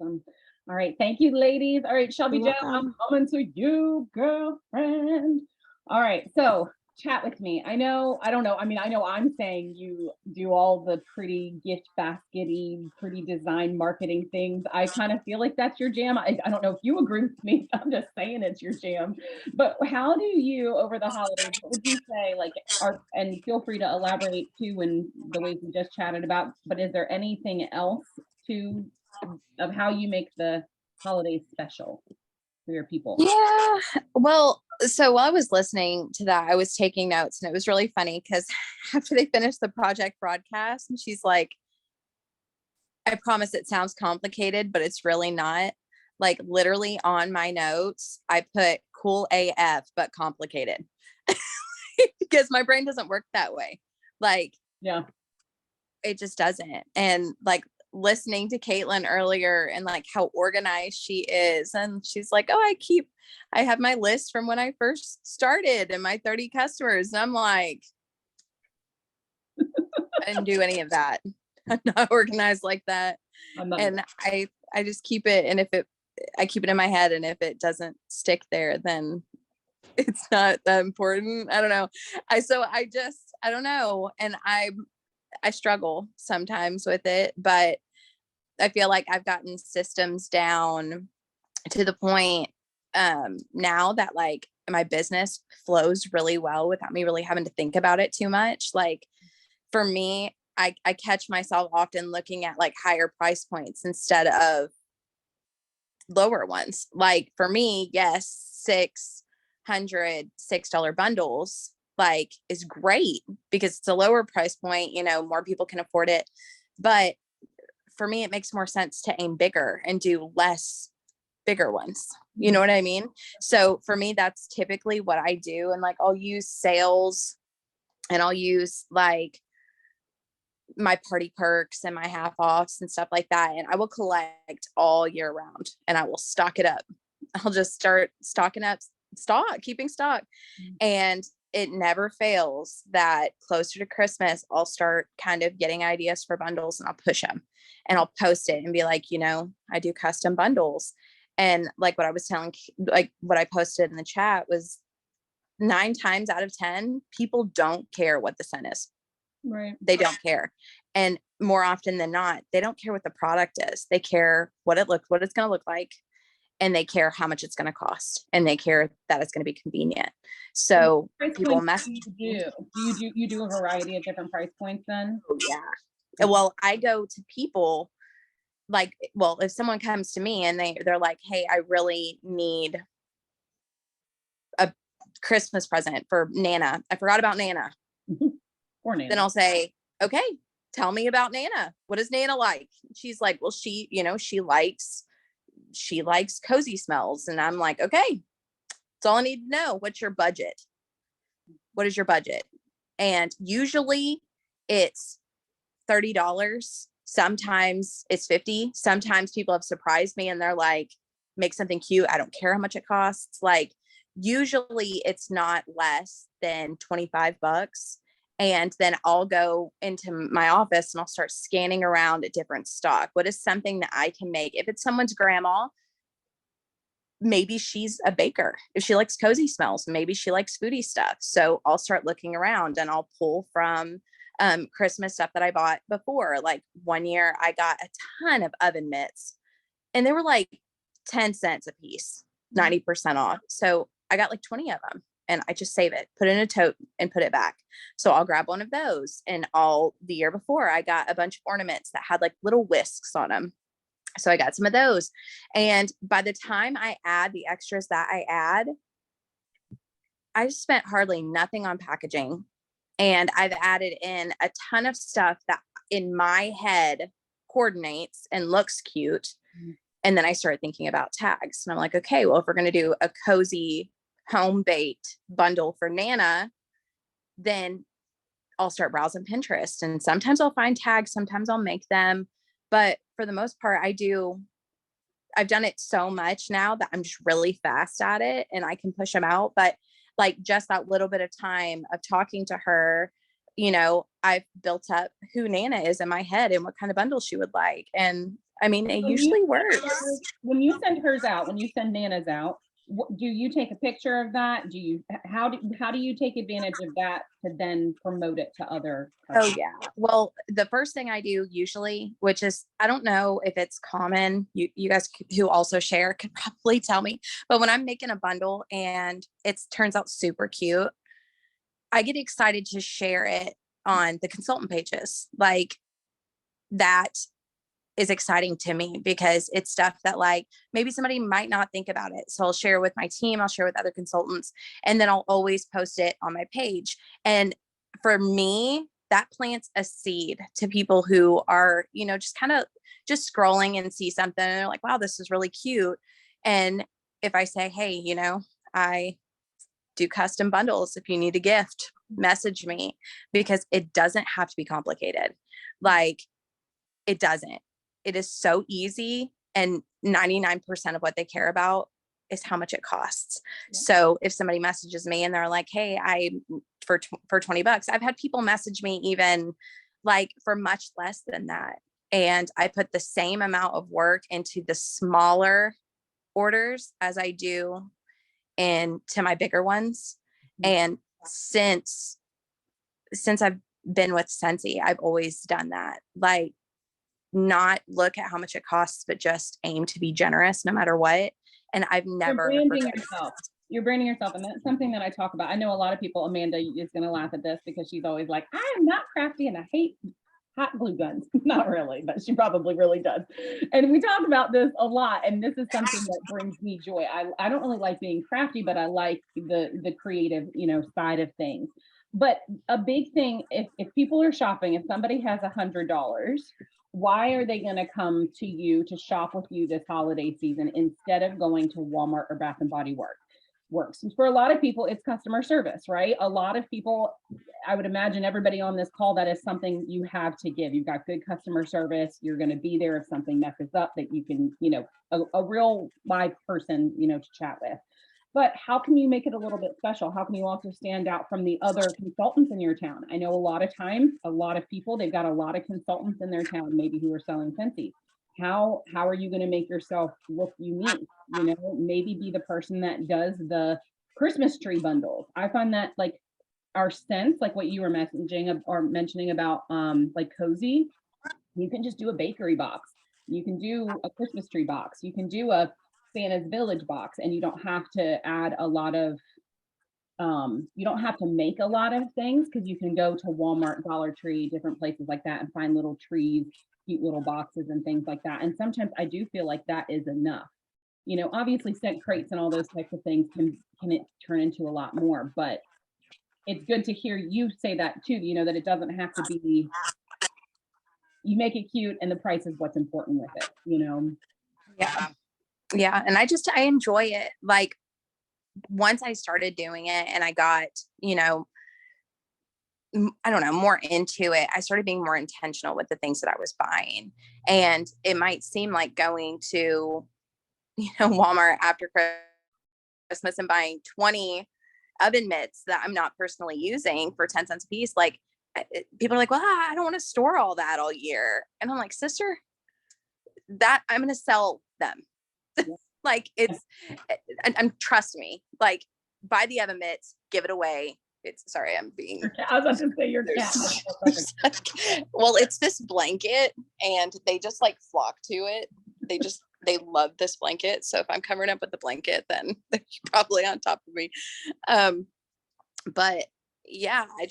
Awesome. All right, thank you, ladies. All right, Shelby Jo, I'm coming to you, girlfriend. All right, so chat with me. I know I'm saying you do all the pretty gift basket-y, pretty design marketing things. I kind of feel like that's your jam. I don't know if you agree with me. I'm just saying it's your jam. But how do you, over the holidays, what would you say, and feel free to elaborate too in the ways we just chatted about, but is there anything else of how you make the holidays special for your people? Yeah. Well, so while I was listening to that, I was taking notes, and it was really funny because after they finished the project broadcast, and she's like, I promise it sounds complicated, but it's really not. Like literally on my notes, I put cool AF, but complicated because my brain doesn't work that way. Like, yeah, it just doesn't. And like, listening to Caitlin earlier and like how organized she is, and she's like, oh, I have my list from when I first started and my 30 customers, and I'm like, I didn't do any of that. I'm not organized like that. And I just keep it, and I keep it in my head, and if it doesn't stick there, then it's not that important. I don't know. I don't know, and I struggle sometimes with it, but I feel like I've gotten systems down to the point now that like my business flows really well without me really having to think about it too much. Like for me, I catch myself often looking at like higher price points instead of lower ones. Like for me, yes, $606 bundles like is great because it's a lower price point, you know, more people can afford it. But for me, it makes more sense to aim bigger and do less bigger ones. You know what I mean? So for me, that's typically what I do. And like, I'll use sales and I'll use like my party perks and my half offs and stuff like that. And I will collect all year round and I will stock it up. I'll just start stocking up keeping stock. And it never fails that closer to Christmas, I'll start kind of getting ideas for bundles and I'll push them and I'll post it and be like, you know, I do custom bundles. And like what I was telling, like what I posted in the chat was 9 times out of 10, people don't care what the scent is. Right. They don't care. And more often than not, they don't care what the product is. They care what it's going to look like. And they care how much it's going to cost. And they care that it's going to be convenient. So people message me. You do a variety of different price points then? Oh, yeah. Well, I go to people like, well, if someone comes to me and they're like, hey, I really need a Christmas present for Nana. I forgot about Nana. Poor Nana. Then I'll say, okay, tell me about Nana. What is Nana like? She's like, well, she likes cozy smells. And I'm like, okay, that's all I need to know. What's your budget? What is your budget? And usually it's $30. Sometimes it's $50. Sometimes people have surprised me and they're like, make something cute. I don't care how much it costs. Like usually it's not less than $25. And then I'll go into my office and I'll start scanning around at different stock. What is something that I can make? If it's someone's grandma, maybe she's a baker. If she likes cozy smells, maybe she likes foodie stuff. So I'll start looking around and I'll pull from Christmas stuff that I bought before. Like one year I got a ton of oven mitts and they were like 10 cents a piece, 90% off. So I got like 20 of them. And I just save it, put it in a tote and put it back. So I'll grab one of those. And the year before I got a bunch of ornaments that had like little whisks on them. So I got some of those. And by the time I add the extras that I add, I just spent hardly nothing on packaging. And I've added in a ton of stuff that in my head coordinates and looks cute. And then I started thinking about tags. And I'm like, okay, well, if we're going to do a cozy home baked bundle for Nana, then I'll start browsing Pinterest and sometimes I'll find tags, sometimes I'll make them. But for the most part, I've done it so much now that I'm just really fast at it and I can push them out. But like just that little bit of time of talking to her, you know, I've built up who Nana is in my head and what kind of bundle she would like. And I mean, it usually works. When you send hers out, when you send Nana's out, do you take a picture of that? How do you take advantage of that to then promote it to other customers? Oh yeah. Well, the first thing I do usually, which is, I don't know if it's common, you guys who also share could probably tell me, but when I'm making a bundle and it turns out super cute, I get excited to share it on the consultant pages. Like that is exciting to me because it's stuff that like maybe somebody might not think about it. So I'll share with my team, I'll share with other consultants, and then I'll always post it on my page. And for me, that plants a seed to people who are, you know, just kind of just scrolling and see something and they're like, wow, this is really cute. And if I say, hey, you know, I do custom bundles. If you need a gift, message me, because it doesn't have to be complicated. Like it doesn't. It is so easy, and 99% of what they care about is how much it costs. Yeah. So if somebody messages me and they're like, hey, for $20, I've had people message me even like for much less than that. And I put the same amount of work into the smaller orders as I do into my bigger ones. Mm-hmm. And since I've been with Scentsy, I've always done that. Like, not look at how much it costs, but just aim to be generous no matter what. And I've You're never branding forgotten. yourself. You're branding yourself. And that's something that I talk about. I know a lot of people, Amanda is going to laugh at this because she's always like, I am not crafty and I hate hot glue guns. Not really, but she probably really does. And we talk about this a lot. And this is something that brings me joy. I don't really like being crafty, but I like the creative, side of things. But a big thing, if people are shopping, if somebody has $100, why are they going to come to you to shop with you this holiday season instead of going to Walmart or Bath and Body Works? For a lot of people, it's customer service, right? A lot of people, I would imagine everybody on this call, that is something you have to give. You've got good customer service. You're going to be there if something messes up, that you can, a real live person, to chat with. But how can you make it a little bit special? How can you also stand out from the other consultants in your town? I know a lot of times, a lot of people, they've got a lot of consultants in their town, maybe who are selling Scentsy. How are you going to make yourself look unique? Maybe be the person that does the Christmas tree bundles. I find that like our scents, like what you were mentioning about like Cozy, you can just do a bakery box. You can do a Christmas tree box. You can do a Santa's Village box, and you don't have to add a lot of you don't have to make a lot of things, because you can go to Walmart, Dollar Tree, different places like that, and find little trees, cute little boxes and things like that. And sometimes I do feel like that is enough. Obviously scent crates and all those types of things can it turn into a lot more, but it's good to hear you say that too, that it doesn't have to be, you make it cute and the price is what's important with it, Yeah. Yeah. And I enjoy it. Like, once I started doing it and I got, I don't know, more into it, I started being more intentional with the things that I was buying. And it might seem like going to, Walmart after Christmas and buying 20 oven mitts that I'm not personally using for 10 cents a piece. Like, people are like, well, I don't want to store all that all year. And I'm like, sister, that I'm going to sell them. Like, it's, and trust me, like, buy the oven mitts, give it away. Sorry, I'm being, I was about to say your cat. well, it's this blanket and they just like flock to it. They love this blanket. So if I'm covering up with the blanket, then they're probably on top of me. But yeah, I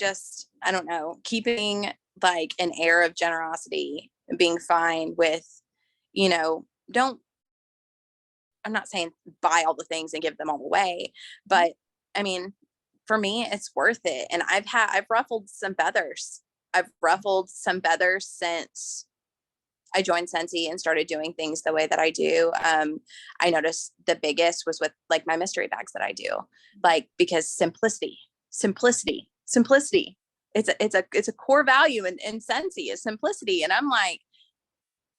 don't know, keeping like an air of generosity and being fine with, I'm not saying buy all the things and give them all away, but I mean, for me, it's worth it. And I've ruffled some feathers. I've ruffled some feathers since I joined Scentsy and started doing things the way that I do. I noticed the biggest was with like my mystery bags that I do, like, because simplicity. It's a core value in Scentsy is simplicity. And I'm like,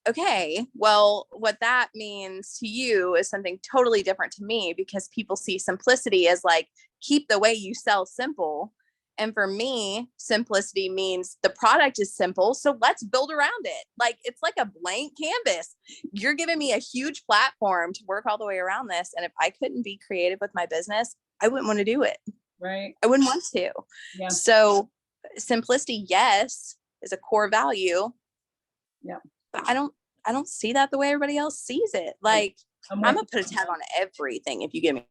okay, well, what that means to you is something totally different to me, because people see simplicity as like, keep the way you sell simple. And for me, simplicity means the product is simple. So let's build around it. Like, it's like a blank canvas. You're giving me a huge platform to work all the way around this. And if I couldn't be creative with my business, I wouldn't want to do it. Right. I wouldn't want to. Yeah. So simplicity, yes, is a core value. Yeah. But I don't see that the way everybody else sees it. Like, I'm gonna put a tag on everything if you give me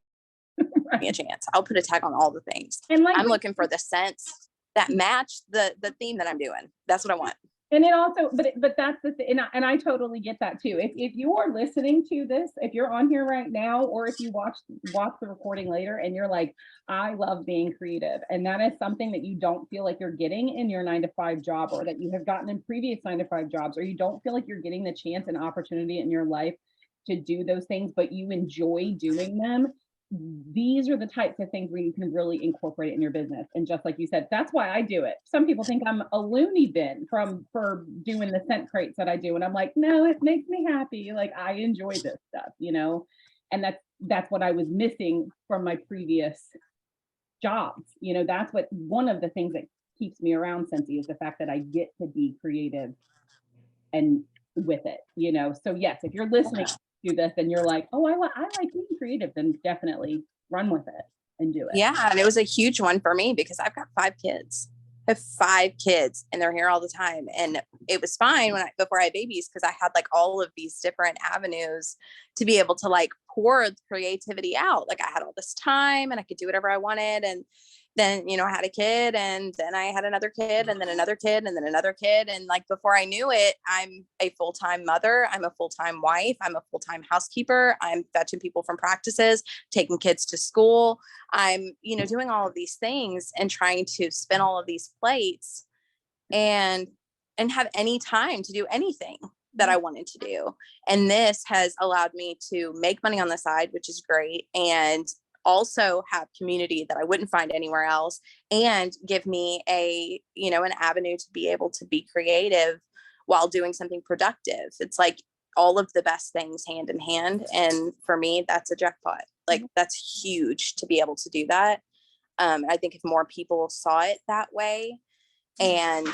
a chance. I'll put a tag on all the things. And like, I'm looking for the scents that match the theme that I'm doing. That's what I want. And it also, but that's the thing, and I totally get that too. If you are listening to this, if you're on here right now, or if you watch the recording later and you're like, I love being creative, and that is something that you don't feel like you're getting in your 9-to-5 job, or that you have gotten in previous 9-to-5 jobs, or you don't feel like you're getting the chance and opportunity in your life to do those things, but you enjoy doing them. These are the types of things where you can really incorporate it in your business. And just like you said, that's why I do it. Some people think I'm a loony bin for doing the scent crates that I do. And I'm like, no, it makes me happy. Like, I enjoy this stuff, and that's what I was missing from my previous jobs. That's what, one of the things that keeps me around Scentsy is the fact that I get to be creative and with it, So yes, if you're listening to this and you're like, oh, I like being creative, then definitely run with it and do it. Yeah. And it was a huge one for me because I've got 5 kids. I have 5 kids and they're here all the time. And it was fine before I had babies, because I had like all of these different avenues to be able to like pour the creativity out. Like I had all this time and I could do whatever I wanted. And then, you know, I had a kid, and then I had another kid, and then another kid, and then another kid. And like, before I knew it, I'm a full-time mother. I'm a full-time wife. I'm a full-time housekeeper. I'm fetching people from practices, taking kids to school. I'm, you know, doing all of these things and trying to spin all of these plates and have any time to do anything that I wanted to do. And this has allowed me to make money on the side, which is great. And also have community that I wouldn't find anywhere else, and give me a, you know, an avenue to be able to be creative while doing something productive. It's like all of the best things hand in hand. And for me, that's a jackpot. Like that's huge to be able to do that. I think if more people saw it that way, and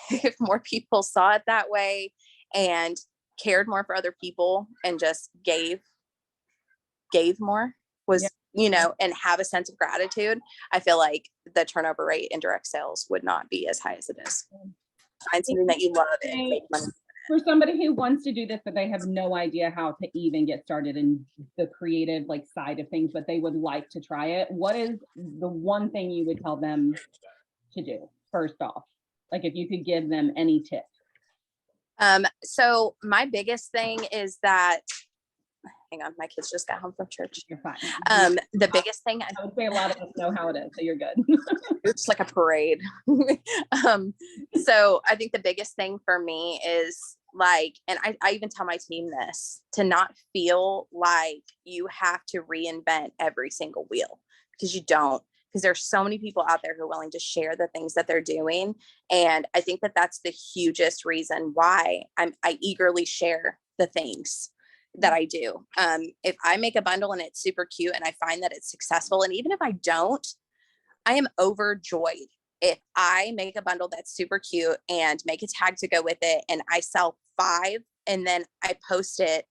if more people saw it that way and cared more for other people and just gave more, was, you know, and have a sense of gratitude, I feel like the turnover rate in direct sales would not be as high as it is. Find something that you love and make money. For somebody who wants to do this, but they have no idea how to even get started in the creative like side of things, but they would like to try it, what is the one thing you would tell them to do first off? Like if you could give them any tip. So my biggest thing is that, hang on, my kids just got home from church. You're fine. The biggest thing, I would say a lot of us know how it is, so you're good. it's like a parade. So I think the biggest thing for me is like, and I even tell my team this, to not feel like you have to reinvent every single wheel, because you don't. Because there's so many people out there who are willing to share the things that they're doing. And I think that that's the hugest reason why I eagerly share the things that I do. If I make a bundle and it's super cute and I find that it's successful, and even if I don't, I am overjoyed. If I make a bundle that's super cute and make a tag to go with it, and I sell 5, and then I post it,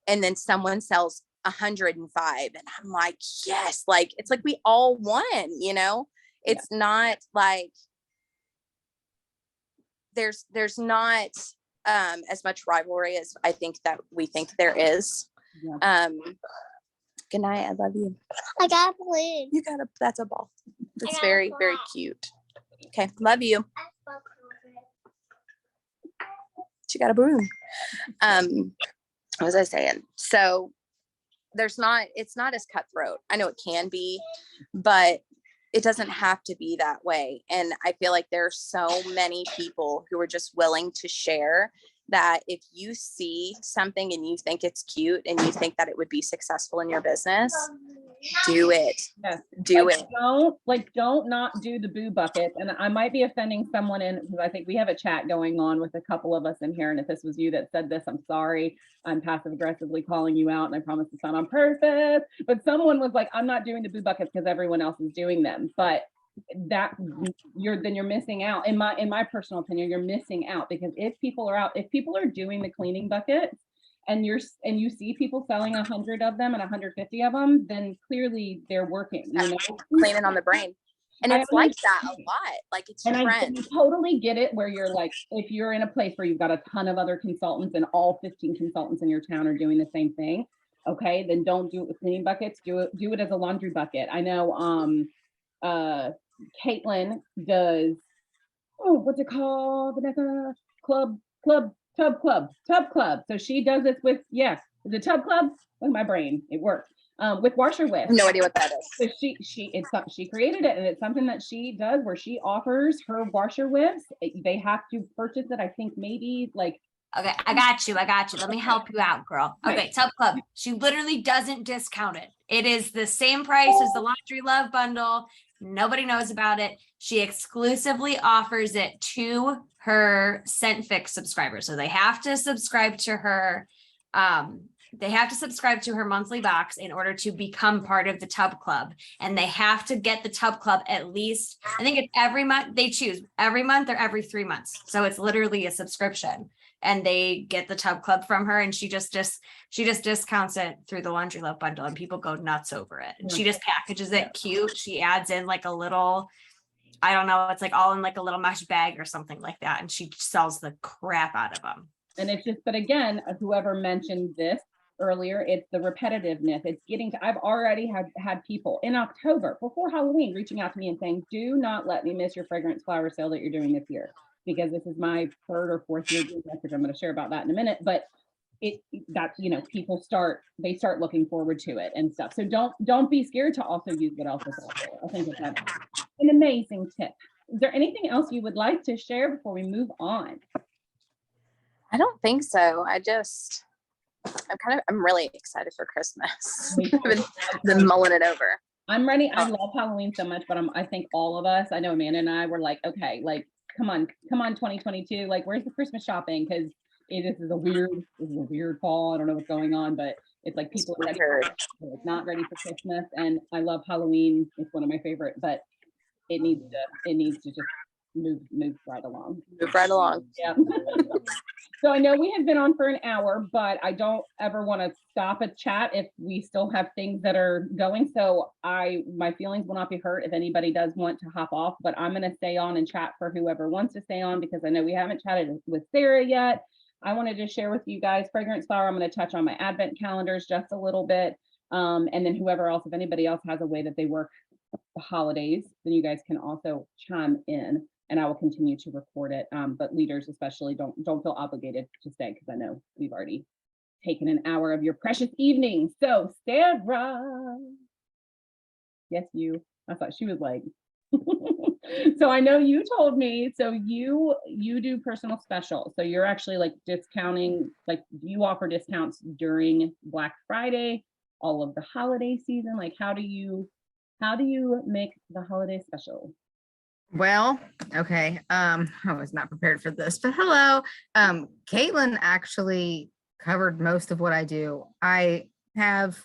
and then someone sells 105, and I'm like, yes, like, it's like we all won, you know. It's not like there's not as much rivalry as I think that we think there is. Good night, I love you. I got a balloon. You got that's a ball. It's very, very cute. Okay, love you. She got a balloon. What was I saying? So it's not as cutthroat. I know it can be, but it doesn't have to be that way. And I feel like there are so many people who are just willing to share, that if you see something and you think it's cute and you think that it would be successful in your business, do it. Yes. Do like, it. Don't not do the boo buckets. And I might be offending someone because I think we have a chat going on with a couple of us in here. And if this was you that said this, I'm sorry. I'm passive aggressively calling you out, and I promise it's not on purpose. But someone was like, I'm not doing the boo buckets because everyone else is doing them. But that you're missing out. In my personal opinion, you're missing out, because if people are doing the cleaning buckets, and you see people selling 100 of them and 150 of them, then clearly they're working, you know, Cleaning on the brain. And it's like that a lot. Like it's and trend. I totally get it, where you're like, if you're in a place where you've got a ton of other consultants and all 15 consultants in your town are doing the same thing, okay, then don't do it with cleaning buckets. Do it as a laundry bucket. I know Caitlin does, what's it called? Vanessa? Tub club. So she does this with, the tub club. With my brain, it works. With washer whisk. I have no idea what that is. So she created it, and it's something that she does where she offers her washer whips. They have to purchase it, I think maybe like. Okay, I got you. Let me help you out, girl. Okay, Tub Club. She literally doesn't discount it. It is the same price as the Laundry Love bundle. Nobody knows about it. She exclusively offers it to her Scentfix subscribers. So they have to subscribe to her. They have to subscribe to her monthly box in order to become part of the Tub Club. And they have to get the Tub Club at least, I think it's every month. They choose every month or every 3 months. So it's literally a subscription. And they get the Tub Club from her, and she just discounts it through the Laundry Love bundle, and people go nuts over it. And she just packages it cute. She adds in like a little, I don't know, it's like all in like a little mesh bag or something like that. And she sells the crap out of them. And it's just, but again, whoever mentioned this earlier, it's the repetitiveness. It's getting to, I've already had people in October before Halloween reaching out to me and saying, do not let me miss your fragrance flower sale that you're doing this year, because this is my third or fourth year doing this, which I'm going to share about that in a minute. But that, you know, people start looking forward to it and stuff. So don't be scared to also use what else is out there. I think that's an amazing tip. Is there anything else you would like to share before we move on? I don't think so. I'm really excited for Christmas. I've been mulling it over. I'm ready. I love Halloween so much, but I think all of us, I know Amanda and I were like, okay, like, come on, 2022. Like, where's the Christmas shopping? Because this is a weird fall. I don't know what's going on, but it's like people are ready not ready for Christmas. And I love Halloween. It's one of my favorite, but it needs to just move right along. Move right along. Yeah. So I know we have been on for an hour, but I don't ever want to stop a chat if we still have things that are going. So my feelings will not be hurt if anybody does want to hop off, but I'm going to stay on and chat for whoever wants to stay on, because I know we haven't chatted with Sarah yet. I wanted to share with you guys Fragrance Flower. I'm going to touch on my advent calendars just a little bit. And then whoever else, if anybody else has a way that they work the holidays, then you guys can also chime in. And I will continue to record it. But leaders especially don't feel obligated to stay, because I know we've already taken an hour of your precious evening. So Sarah, yes, you. I thought she was like, so I know you told me, so you do personal specials. So you're actually like discounting, like you offer discounts during Black Friday, all of the holiday season. Like how do you make the holiday special? Well, okay. I was not prepared for this, but hello. Caitlin actually covered most of what I do. I have,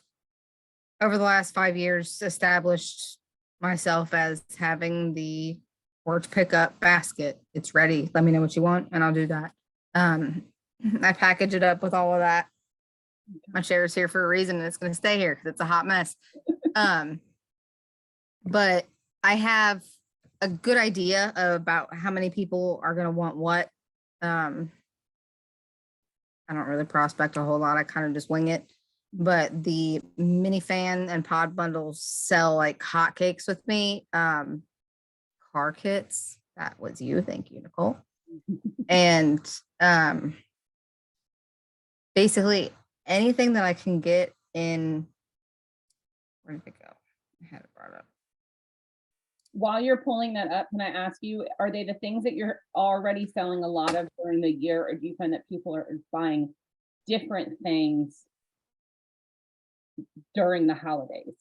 over the last 5 years, established myself as having the porch pickup basket. It's ready. Let me know what you want, and I'll do that. I package it up with all of that. My chair is here for a reason, and it's going to stay here because it's a hot mess. But I have a good idea about how many people are going to want what. I don't really prospect a whole lot. I kind of just wing it. But the mini fan and pod bundles sell like hotcakes with me. Car kits. That was you. Thank you, Nicole. And basically anything that I can get in. Where did it go? I had it brought up. While you're pulling that up, can I ask you, are they the things that you're already selling a lot of during the year, or do you find that people are buying different things during the holidays?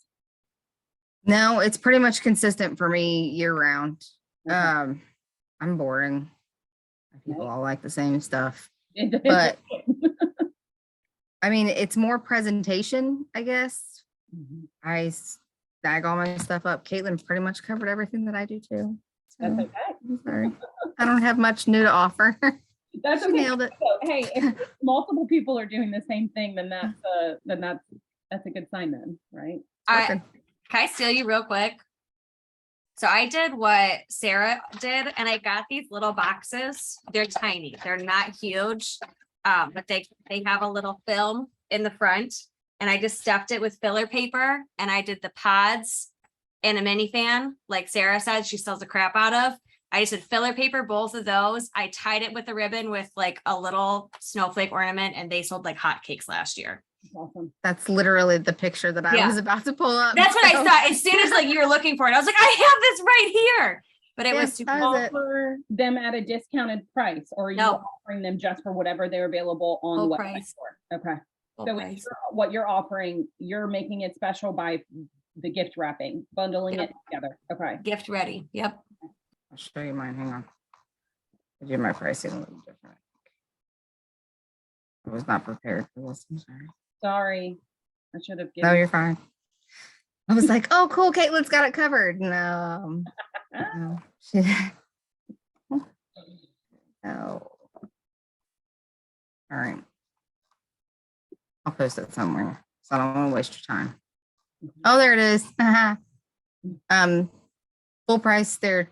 No, it's pretty much consistent for me year round. I'm boring. People all like the same stuff. But I mean, it's more presentation, I guess. I bag all my stuff up. Caitlin pretty much covered everything that I do too. So, That's okay. I'm sorry. I don't have much new to offer. That's She okay. nailed it. So, hey, if multiple people are doing the same thing, then that's a good sign then, right? Can I steal you real quick? So I did what Sarah did, and I got these little boxes. They're tiny. They're not huge, but they have a little film in the front. And I just stuffed it with filler paper, and I did the pods and a mini fan, like Sarah said, she sells the crap out of. I just did filler paper, both of those. I tied it with a ribbon with like a little snowflake ornament, and they sold like hotcakes last year. Awesome. That's literally the picture that I was about to pull up. That's what I thought. As soon as like you were looking for it, I was like, I have this right here. But it was super offer them at a discounted price, or are you offering them just for whatever they're available on the website for? Okay. So what you're offering, you're making it special by the gift wrapping, bundling it together. Okay. Gift ready. Yep. I'll show you mine. Hang on. I did my pricing a little different. I was not prepared for this. I'm sorry. Sorry. I should have given. No, you're fine. I was like, oh, cool. Caitlin's got it covered. No. No. No. All right. I'll post it somewhere, so I don't want to waste your time. Oh, there it is. Full price, they're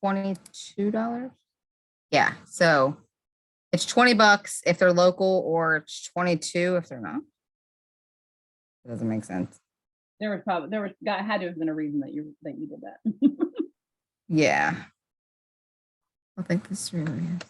$22. Yeah, so it's $20 if they're local, or it's $22 if they're not. It doesn't make sense. There had to have been a reason that you did that. Yeah. I think this really is.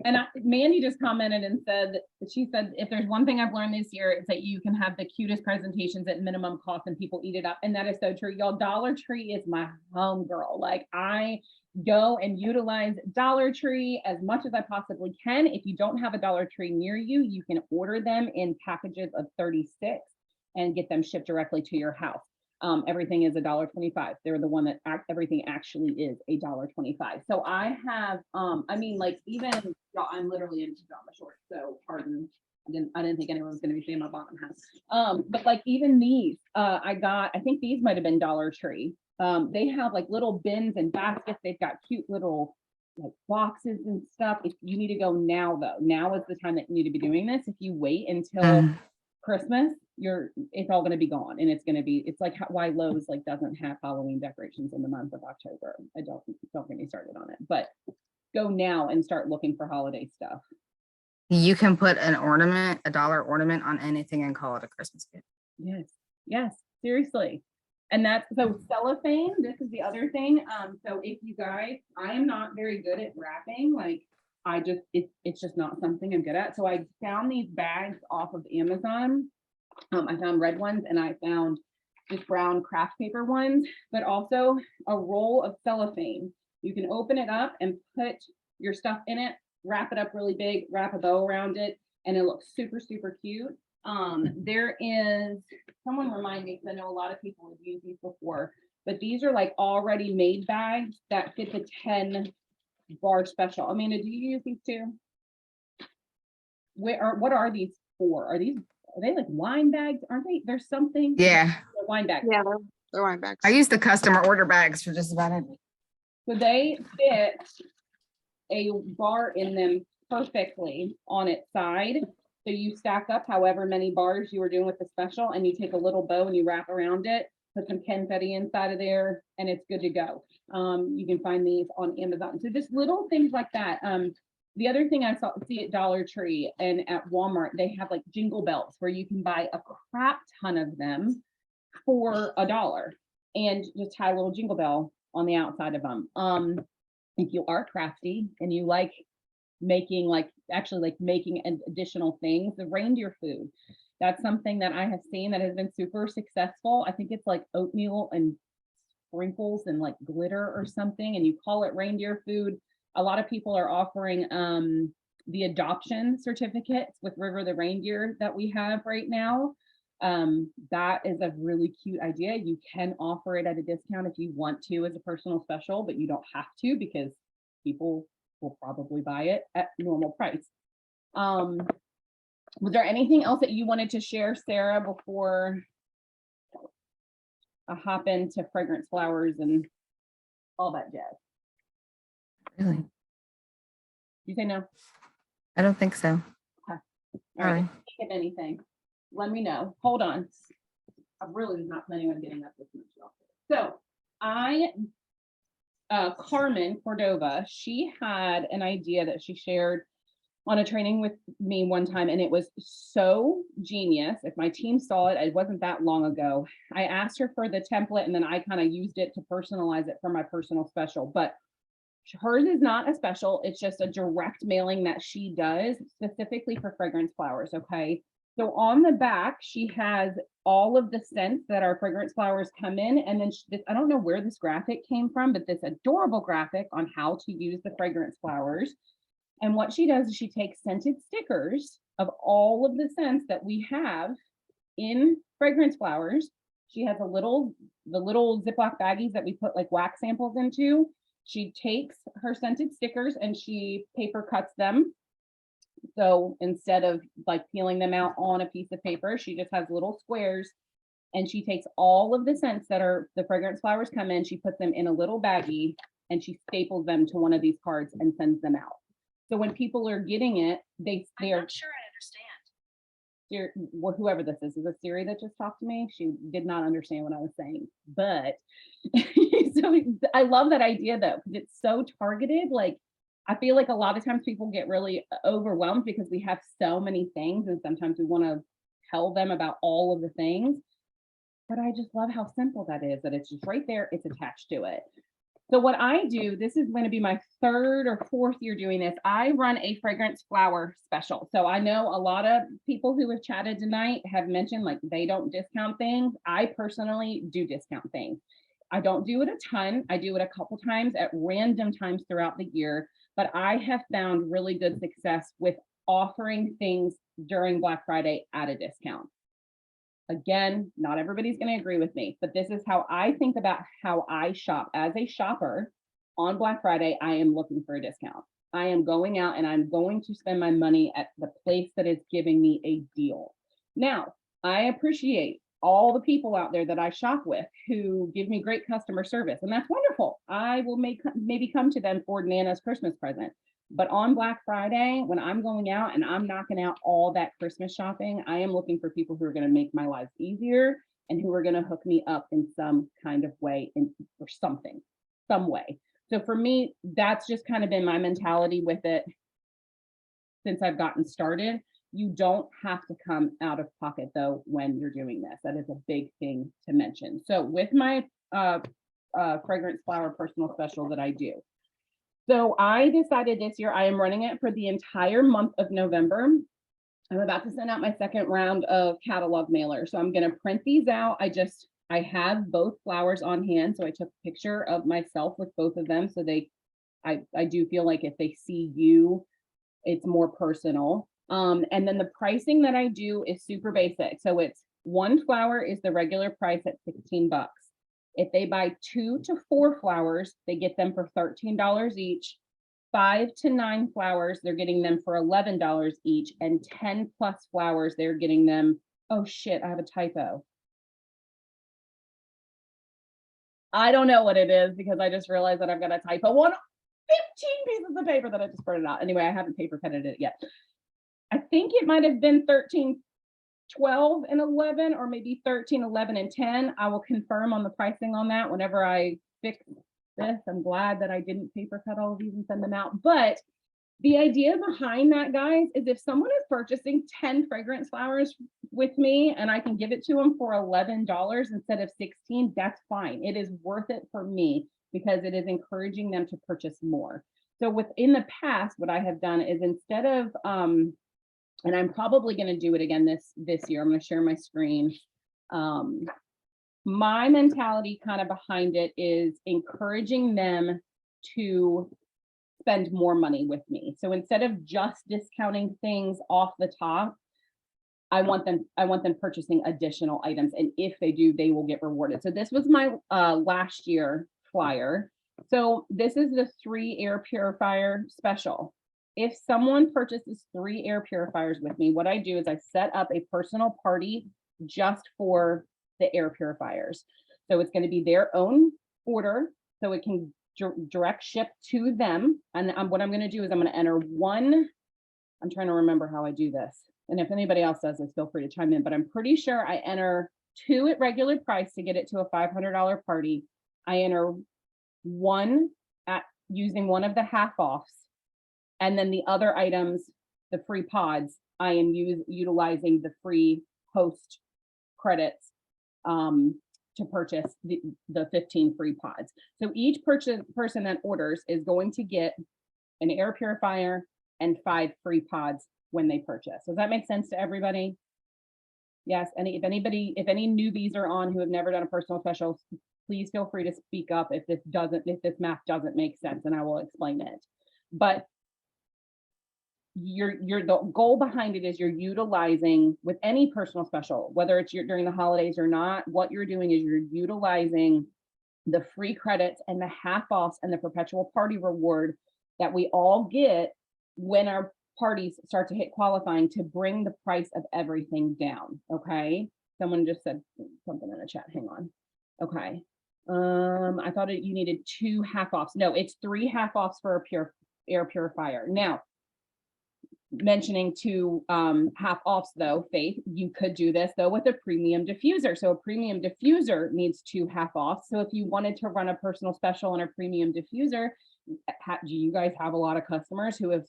And Mandy just commented and said, she said, if there's one thing I've learned this year, it's that you can have the cutest presentations at minimum cost and people eat it up. And that is so true. Y'all, Dollar Tree is my home girl. Like, I go and utilize Dollar Tree as much as I possibly can. If you don't have a Dollar Tree near you, you can order them in packages of 36 and get them shipped directly to your house. Everything is $1.25. They're the one that everything actually is $1.25. So I have, I mean, like, even I'm literally in pajama shorts. So pardon, I didn't think anyone was going to be seeing my bottom half. But like even these, I think these might have been Dollar Tree. They have like little bins and baskets. They've got cute little like boxes and stuff. If you need to go now, though, now is the time that you need to be doing this. If you wait until Christmas, it's all going to be gone, and it's like why Lowe's like doesn't have Halloween decorations in the month of October. Don't get me started on it, but go now and start looking for holiday stuff. You can put an ornament, a dollar ornament on anything and call it a Christmas gift. Yes, seriously. And that's so cellophane. This is the other thing. So if you guys, I am not very good at wrapping. Like, it's just not something I'm good at. So I found these bags off of Amazon. I found red ones and I found just brown craft paper ones, but also a roll of cellophane. You can open it up and put your stuff in it, wrap it up really big, wrap a bow around it, and it looks super, super cute. There is, someone remind me, because I know a lot of people have used these before, but these are like already made bags that fit the 10 bar special. Amanda, do you use these too? What are these for? Are they like wine bags? Aren't they? There's something. Yeah. They're wine bags. Yeah, they're wine bags. I use the customer order bags for just about everything. So they fit a bar in them perfectly on its side. So you stack up however many bars you were doing with the special, and you take a little bow and you wrap around it, put some confetti inside of there, and it's good to go. You can find these on Amazon. So just little things like that. The other thing I see at Dollar Tree and at Walmart, they have like jingle bells where you can buy a crap ton of them for $1 and just tie a little jingle bell on the outside of them. If you are crafty and you like making making additional things, the reindeer food, that's something that I have seen that has been super successful. I think it's like oatmeal and sprinkles and like glitter or something, and you call it reindeer food. A lot of people are offering the adoption certificates with River the Reindeer that we have right now. That is a really cute idea. You can offer it at a discount if you want to as a personal special, but you don't have to because people will probably buy it at normal price. Was there anything else that you wanted to share, Sarah, before I hop into fragrance flowers and all that jazz? Really? You say no? I don't think so. Okay. All right. If anything, let me know. Hold on. I really was not planning on getting up this much. So Carmen Cordova, she had an idea that she shared on a training with me one time, and it was so genius. If my team saw it, it wasn't that long ago. I asked her for the template, and then I kind of used it to personalize it for my personal special, but hers is not a special. It's just a direct mailing that she does specifically for fragrance flowers. Okay. So on the back, she has all of the scents that our fragrance flowers come in. And then I don't know where this graphic came from, but this adorable graphic on how to use the fragrance flowers. And what she does is she takes scented stickers of all of the scents that we have in fragrance flowers. She has the little Ziploc baggies that we put like wax samples into. She takes her scented stickers and she paper cuts them. So instead of like peeling them out on a piece of paper, she just has little squares, and she takes all of the scents that are the fragrance flowers come in, she puts them in a little baggie, and she staples them to one of these cards and sends them out. So when people are getting it, they are not sure I understand. Whoever this is a Siri that just talked to me. She did not understand what I was saying, but so I love that idea though, because it's so targeted. Like, I feel like a lot of times people get really overwhelmed because we have so many things, and sometimes we want to tell them about all of the things. But I just love how simple that is, that it's just right there, it's attached to it. So what I do, this is going to be my 3rd or 4th year doing this. I run a fragrance flower special. So I know a lot of people who have chatted tonight have mentioned like they don't discount things. I personally do discount things. I don't do it a ton. I do it a couple times at random times throughout the year, but I have found really good success with offering things during Black Friday at a discount. Again, not everybody's going to agree with me, but this is how I think about how I shop. As a shopper on Black Friday, I am looking for a discount. I am going out and I'm going to spend my money at the place that is giving me a deal. Now, I appreciate all the people out there that I shop with who give me great customer service, and that's wonderful. I will maybe come to them for Nana's Christmas present. But on Black Friday, when I'm going out and I'm knocking out all that Christmas shopping, I am looking for people who are going to make my life easier and who are going to hook me up in some kind of way or something, some way. So for me, that's just kind of been my mentality with it since I've gotten started. You don't have to come out of pocket though when you're doing this. That is a big thing to mention. So with my fragrance flower personal special that I do. So I decided this year I am running it for the entire month of November. I'm about to send out my 2nd round of catalog mailers. So I'm going to print these out. I have both flowers on hand. So I took a picture of myself with both of them. So I do feel like if they see you, it's more personal. And then the pricing that I do is super basic. So it's 1 flower is the regular price at $16. If they buy 2 to 4 flowers, they get them for $13 each. 5 to 9 flowers, they're getting them for $11 each. And 10 plus flowers, they're getting them, oh shit, I have a typo. I don't know what it is because I just realized that I've got a typo on 15 pieces of paper that I just printed out. Anyway, I haven't paper cutted it yet. I think it might have been 13, 12 and 11, or maybe 13, 11 and 10. I will confirm on the pricing on that whenever I fix this. I'm glad that I didn't paper cut all of these and send them out. But the idea behind that, guys, is if someone is purchasing 10 fragrance flowers with me and I can give it to them for $11 instead of 16, that's fine. It is worth it for me because it is encouraging them to purchase more. So within the past, what I have done is instead of and I'm probably going to do it again this year. I'm going to share my screen. My mentality kind of behind it is encouraging them to spend more money with me. So instead of just discounting things off the top, I want them purchasing additional items. And if they do, they will get rewarded. So this was my last year flyer. So this is the 3 air purifier special. If someone purchases 3 air purifiers with me, what I do is I set up a personal party just for the air purifiers. So it's going to be their own order, so it can direct ship to them. And what I'm going to do is I'm going to enter 1. I'm trying to remember how I do this. And if anybody else does this, feel free to chime in. But I'm pretty sure I enter 2 at regular price to get it to a $500 party. I enter 1 at using one of the half-offs. And then the other items, the free pods, I am utilizing the free host credits to purchase the 15 free pods. So each person that orders is going to get an air purifier and 5 free pods when they purchase. Does that make sense to everybody? Yes. If any newbies are on who have never done a personal special, please feel free to speak up if this math doesn't make sense, and I will explain it. But the goal behind it is you're utilizing with any personal special, whether it's during the holidays or not, what you're doing is you're utilizing the free credits and the half-offs and the perpetual party reward that we all get when our parties start to hit qualifying to bring the price of everything down. Okay. Someone just said something in the chat. Hang on. Okay. I thought you needed 2 half-offs. No, it's 3 half-offs for a air purifier. Now, mentioning 2 half-offs though, Faith, you could do this though with a premium diffuser. So a premium diffuser needs 2 half-offs. So if you wanted to run a personal special on a premium diffuser, do you guys have a lot of customers who have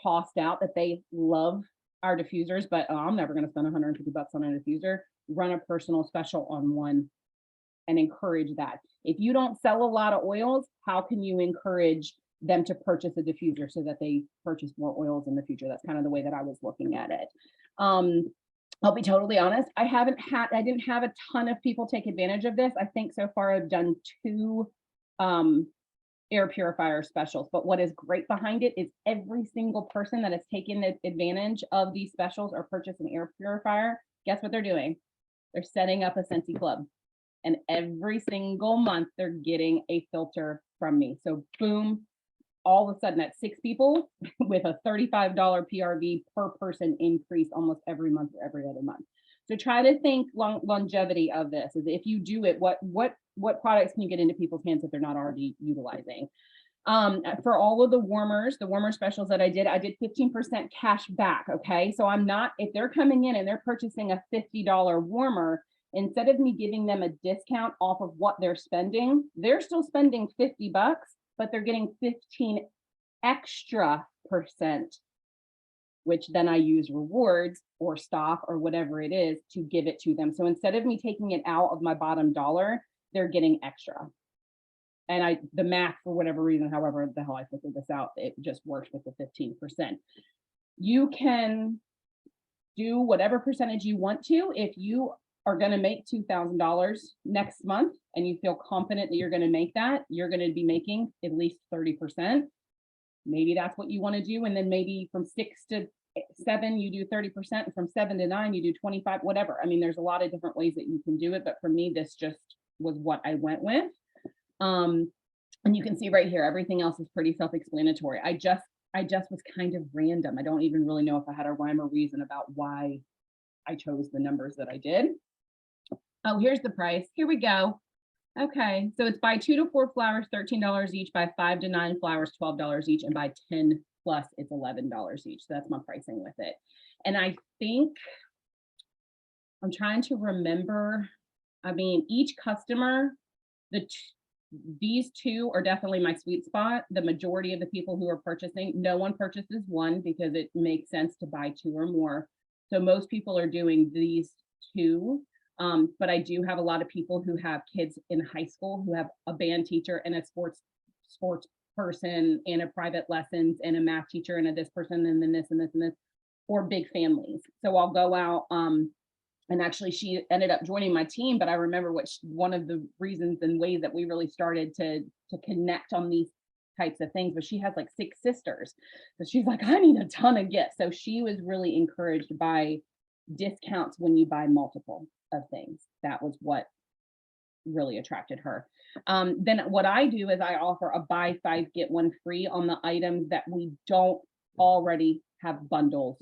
tossed out that they love our diffusers, but I'm never going to spend $150 on a diffuser. Run a personal special on one and encourage that. If you don't sell a lot of oils, how can you encourage them to purchase a diffuser so that they purchase more oils in the future? That's kind of the way that I was looking at it. I'll be totally honest. I didn't have a ton of people take advantage of this. I think so far I've done 2 air purifier specials, but what is great behind it is every single person that has taken advantage of these specials or purchased an air purifier, guess what they're doing? They're setting up a Scentsy club, and every single month they're getting a filter from me. So boom, all of a sudden that's 6 people with a $35 PRV per person increase almost every month or every other month. So try to think longevity of this. Is if you do it, what products can you get into people's hands if they're not already utilizing? For all of the warmer specials that I did 15% cash back. Okay, so I'm not, if they're coming in and they're purchasing a $50 warmer, instead of me giving them a discount off of what they're still spending $50, but they're getting 15 extra %, which then I use rewards or stock or whatever it is to give it to them. So instead of me taking it out of my bottom dollar, they're getting extra. And the math, for whatever reason, however the hell I figured this out, it just works with the 15%. You can do whatever percentage you want to. If you are going to make $2,000 next month and you feel confident that you're going to make that, you're going to be making at least 30%. Maybe that's what you want to do. And then maybe from 6 to 7, you do 30%. And from 7 to 9, you do 25, whatever. I mean, there's a lot of different ways that you can do it. But for me, this just was what I went with. And you can see right here, everything else is pretty self-explanatory. I just was kind of random. I don't even really know if I had a rhyme or reason about why I chose the numbers that I did. Oh, here's the price. Here we go. Okay, so it's buy 2 to 4 flowers, $13 each, buy 5 to 9 flowers, $12 each, and buy 10 plus, it's $11 each. So that's my pricing with it. And I think I'm trying to remember, I mean, each customer, these 2 are definitely my sweet spot. The majority of the people who are purchasing, no one purchases 1 because it makes sense to buy 2 or more. So most people are doing these 2. But I do have a lot of people who have kids in high school who have a band teacher and a sports person and a private lessons and a math teacher and a this person and then this and this and this, or big families. So I'll go out, and actually she ended up joining my team, but I remember one of the reasons and ways that we really started to connect on these types of things, but she has like 6 sisters. So she's like, I need a ton of gifts. So she was really encouraged by discounts when you buy multiple of things. That was what really attracted her. Then what I do is I offer a buy 5 get 1 free on the items that we don't already have bundles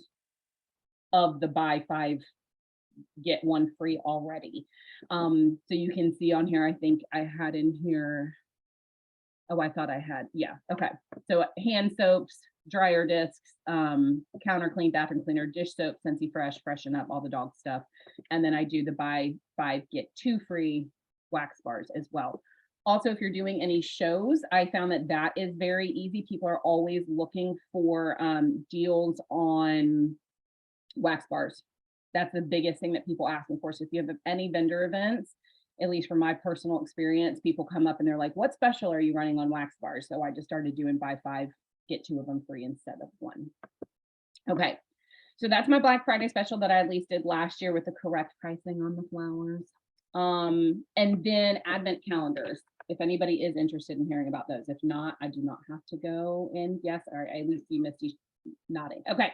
of the buy 5 get 1 free already. So you can see on here, I think I had in here, oh, I thought I had, yeah, okay. So hand soaps, dryer discs, counter clean, bathroom cleaner, dish soap, Scentsy Fresh, freshen up, all the dog stuff. And then I do the buy 5 get 2 free wax bars as well. Also, if you're doing any shows, I found that is very easy. People are always looking for deals on wax bars. That's the biggest thing that people ask me for. So if you have any vendor events, at least from my personal experience, people come up and they're like, what special are you running on wax bars? So I just started doing buy 5, get 2 of them free instead of 1. Okay, so that's my Black Friday special that I at least did last year with the correct pricing on the flowers. And then advent calendars, if anybody is interested in hearing about those. If not, I do not have to go in. Yes, all right, at least you Misty nodding. Okay,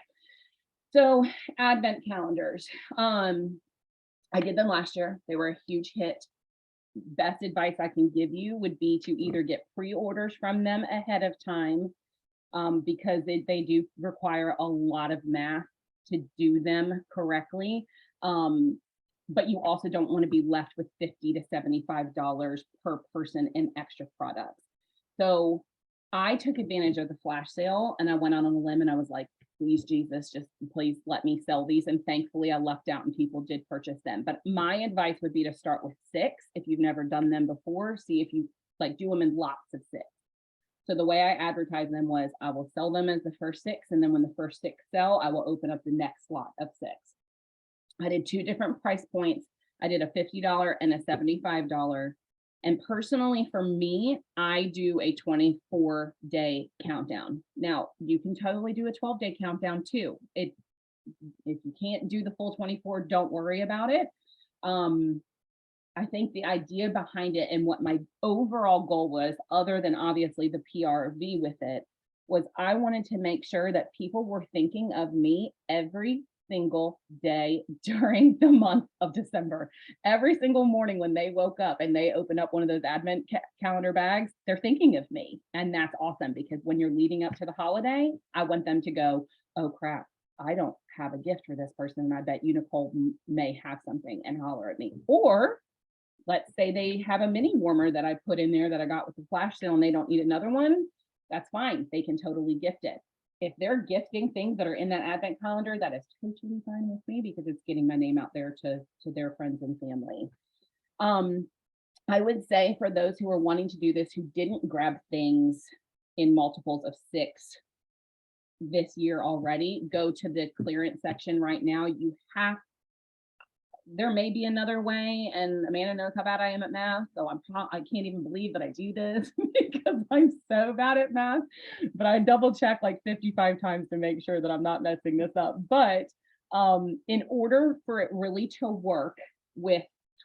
so advent calendars. I did them last year. They were a huge hit. Best advice I can give you would be to either get pre-orders from them ahead of time, because they do require a lot of math to do them correctly. But you also don't want to be left with $50 to $75 per person in extra products. So I took advantage of the flash sale and I went out on a limb and I was like, please, Jesus, just please let me sell these. And thankfully I lucked out and people did purchase them. But my advice would be to start with 6. If you've never done them before, see if you like do them in lots of 6. So the way I advertise them was I will sell them as the first 6, and then when the first 6 sell, I will open up the next lot of 6. I did 2 different price points. I did a $50 and a $75. And personally, for me, I do a 24-day countdown. Now, you can totally do a 12-day countdown too. If you can't do the full 24, don't worry about it. I think the idea behind it and what my overall goal was, other than obviously the PRV with it, was I wanted to make sure that people were thinking of me every single day during the month of December. Every single morning when they woke up and they open up one of those advent calendar bags, they're thinking of me. And that's awesome, because when you're leading up to the holiday, I want them to go, oh crap, I don't have a gift for this person, and I bet you, Nicole, may have something, and holler at me. Or let's say they have a mini warmer that I put in there that I got with the flash sale and they don't need another one. That's fine. They can totally gift it. If they're gifting things that are in that advent calendar, that is totally fine with me, because it's getting my name out there to their friends and family. I would say for those who are wanting to do this, who didn't grab things in multiples of 6 this year already, go to the clearance section right now. You have, there may be another way, and Amanda knows how bad I am at math, so I can't even believe that I do this because I'm so bad at math, but I double check like 55 times to make sure that I'm not messing this up. But in order for it really to work with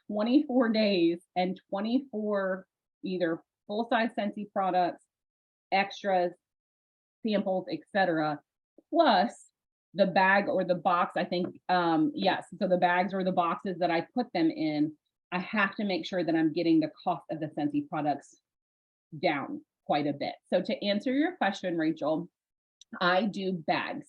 24 days and 24 either full-size Scentsy products, extras, samples, etc., plus the bag or the box, I think, yes, so the bags or the boxes that I put them in, I have to make sure that I'm getting the cost of the Scentsy products down quite a bit. So to answer your question, Rachel, I do bags.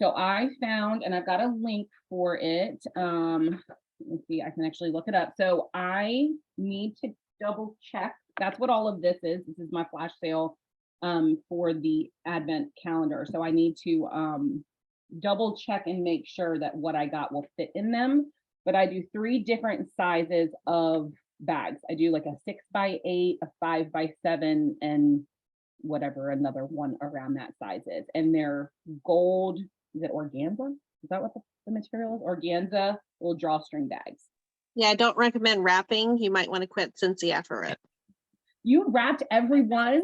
So I found, and I've got a link for it. Let's see, I can actually look it up. So I need to double check. That's what all of this is. This is my flash sale for the advent calendar. So I need to double check and make sure that what I got will fit in them. But I do 3 different sizes of bags. I do like a 6x8, a 5x7, and whatever another one around that size is. And they're gold, is it organza? Is that what the material is? Organza little drawstring bags. Yeah, I don't recommend wrapping. You might want to quit Scentsy after it. You wrapped every one?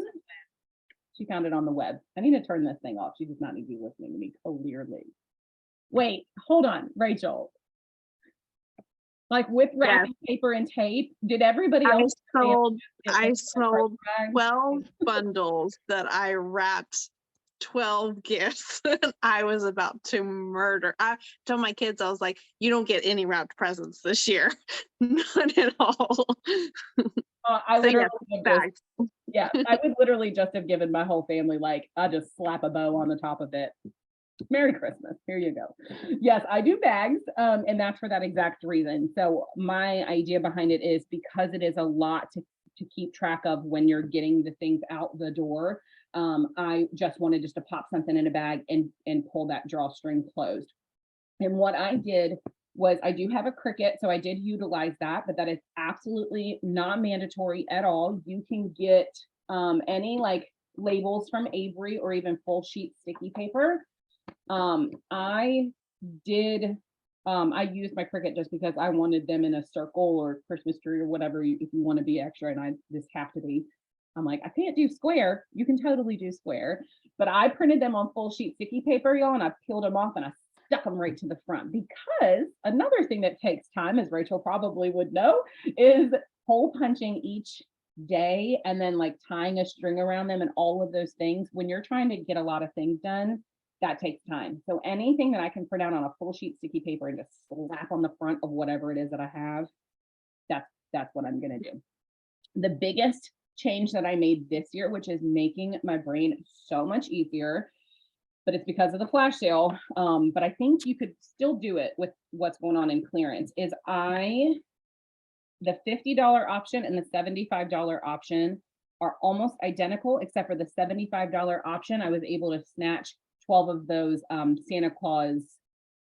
She found it on the web. I need to turn this thing off. She does not need to be listening to me clearly. Wait, hold on, Rachel. Like with wrapping paper and tape, did everybody else? I sold 12 bundles that I wrapped 12 gifts. I was about to murder. I told my kids, I was like, you don't get any wrapped presents this year. Not at all. I literally I would literally just have given my whole family, like, I just slap a bow on the top of it. Merry Christmas. Here you go. Yes, I do bags, and that's for that exact reason. So my idea behind it is because it is a lot to keep track of when you're getting the things out the door. I just wanted to pop something in a bag and pull that drawstring closed. And what I did was, I do have a Cricut, so I did utilize that, but that is absolutely not mandatory at all. You can get any like labels from Avery or even full sheet sticky paper. I used my Cricut just because I wanted them in a circle or Christmas tree or whatever, if you want to be extra, and I just have to be. I'm like, I can't do square. You can totally do square, but I printed them on full sheet sticky paper, y'all, and I peeled them off and I stuck them right to the front, because another thing that takes time, as Rachel probably would know, is hole punching each day and then like tying a string around them and all of those things. When you're trying to get a lot of things done, that takes time. So anything that I can print out on a full sheet sticky paper and just slap on the front of whatever it is that I have, that's what I'm gonna do. The biggest change that I made this year, which is making my brain so much easier, but it's because of the flash sale, but I think you could still do it with what's going on in clearance, is the $50 option and the $75 option are almost identical, except for the $75 option, I was able to snatch 12 of those Santa Claus,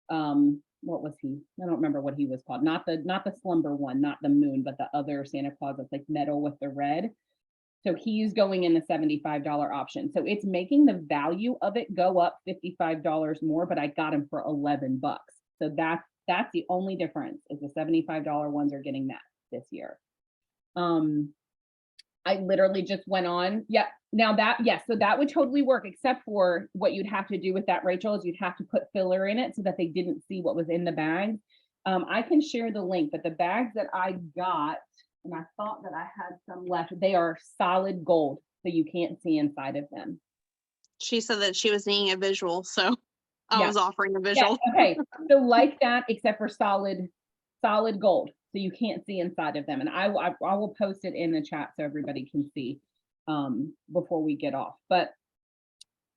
what was he? I don't remember what he was called. Not the slumber one, not the moon, but the other Santa Claus that's like metal with the red. So he's going in the $75 option. So it's making the value of it go up $55 more, but I got him for 11 bucks. So that's the only difference, is the $75 ones are getting that this year. I literally just went on. Yeah. Now that, yes. So that would totally work, except for what you'd have to do with that, Rachel, is you'd have to put filler in it so that they didn't see what was in the bag. I can share the link, but the bags that I got, and I thought that I had some left, they are solid gold. So you can't see inside of them. She said that she was needing a visual, so I Yeah. was offering a Yeah, visual. okay. So like that, except for solid gold. So you can't see inside of them. And I will post it in the chat so everybody can see before we get off. But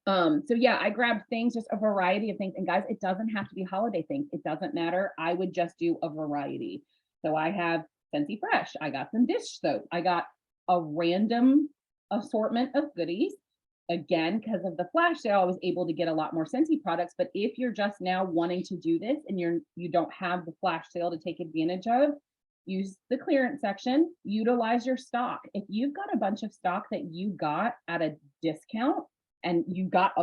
so yeah, I grabbed things, just a variety of things. And guys, it doesn't have to be holiday things. It doesn't matter. I would just do a variety. So I have Scentsy Fresh. I got some dish soap. I got a random assortment of goodies. Again, because of the flash sale, I was able to get a lot more Scentsy products. But if you're just now wanting to do this and you don't have the flash sale to take advantage of, use the clearance section, utilize your stock. If you've got a bunch of stock that you got at a discount and you got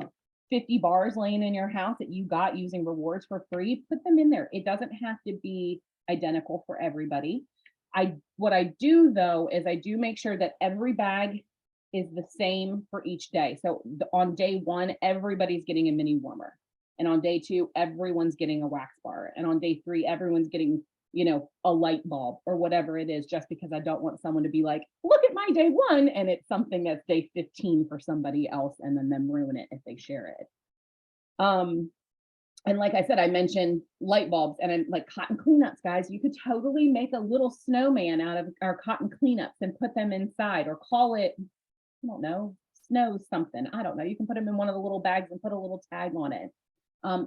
50 bars laying in your house that you got using rewards for free, put them in there. It doesn't have to be identical for everybody. What I do though, is I do make sure that every bag is the same for each day. So on day 1, everybody's getting a mini warmer. And on day 2, everyone's getting a wax bar. And on day 3, everyone's getting, a light bulb or whatever it is, just because I don't want someone to be like, look at my day 1. And it's something that's day 15 for somebody else and then them ruin it if they share it. And like I said, I mentioned light bulbs and like cotton cleanups, guys. You could totally make a little snowman out of our cotton cleanups and put them inside, or call it, I don't know, snow something. I don't know. You can put them in one of the little bags and put a little tag on it.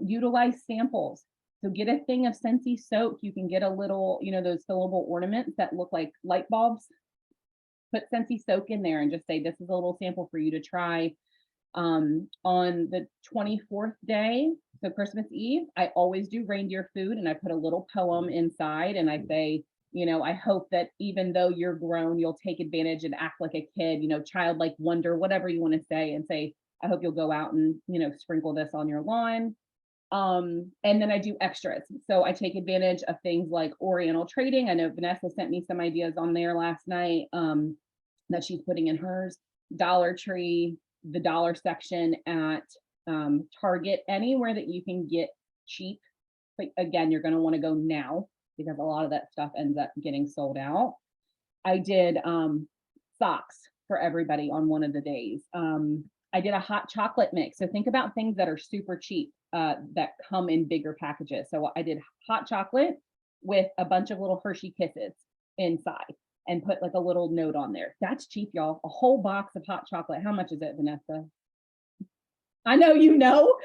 Utilize samples. So get a thing of Scentsy soap. You can get a little, those fillable ornaments that look like light bulbs. Put Scentsy soap in there and just say, this is a little sample for you to try. On the 24th day, so Christmas Eve, I always do reindeer food, and I put a little poem inside and I say, I hope that even though you're grown, you'll take advantage and act like a kid, childlike wonder, whatever you want to say, and say, I hope you'll go out and, sprinkle this on your lawn. And then I do extras. So I take advantage of things like Oriental trading. I know Vanessa sent me some ideas on there last night that she's putting in hers. Dollar Tree, the dollar section at Target, anywhere that you can get cheap. But again, you're going to want to go now because a lot of that stuff ends up getting sold out. I did socks for everybody on one of the days. I did a hot chocolate mix. So think about things that are super cheap that come in bigger packages. So I did hot chocolate with a bunch of little Hershey Kisses inside and put like a little note on there. That's cheap, y'all. A whole box of hot chocolate. How much is it, Vanessa? I know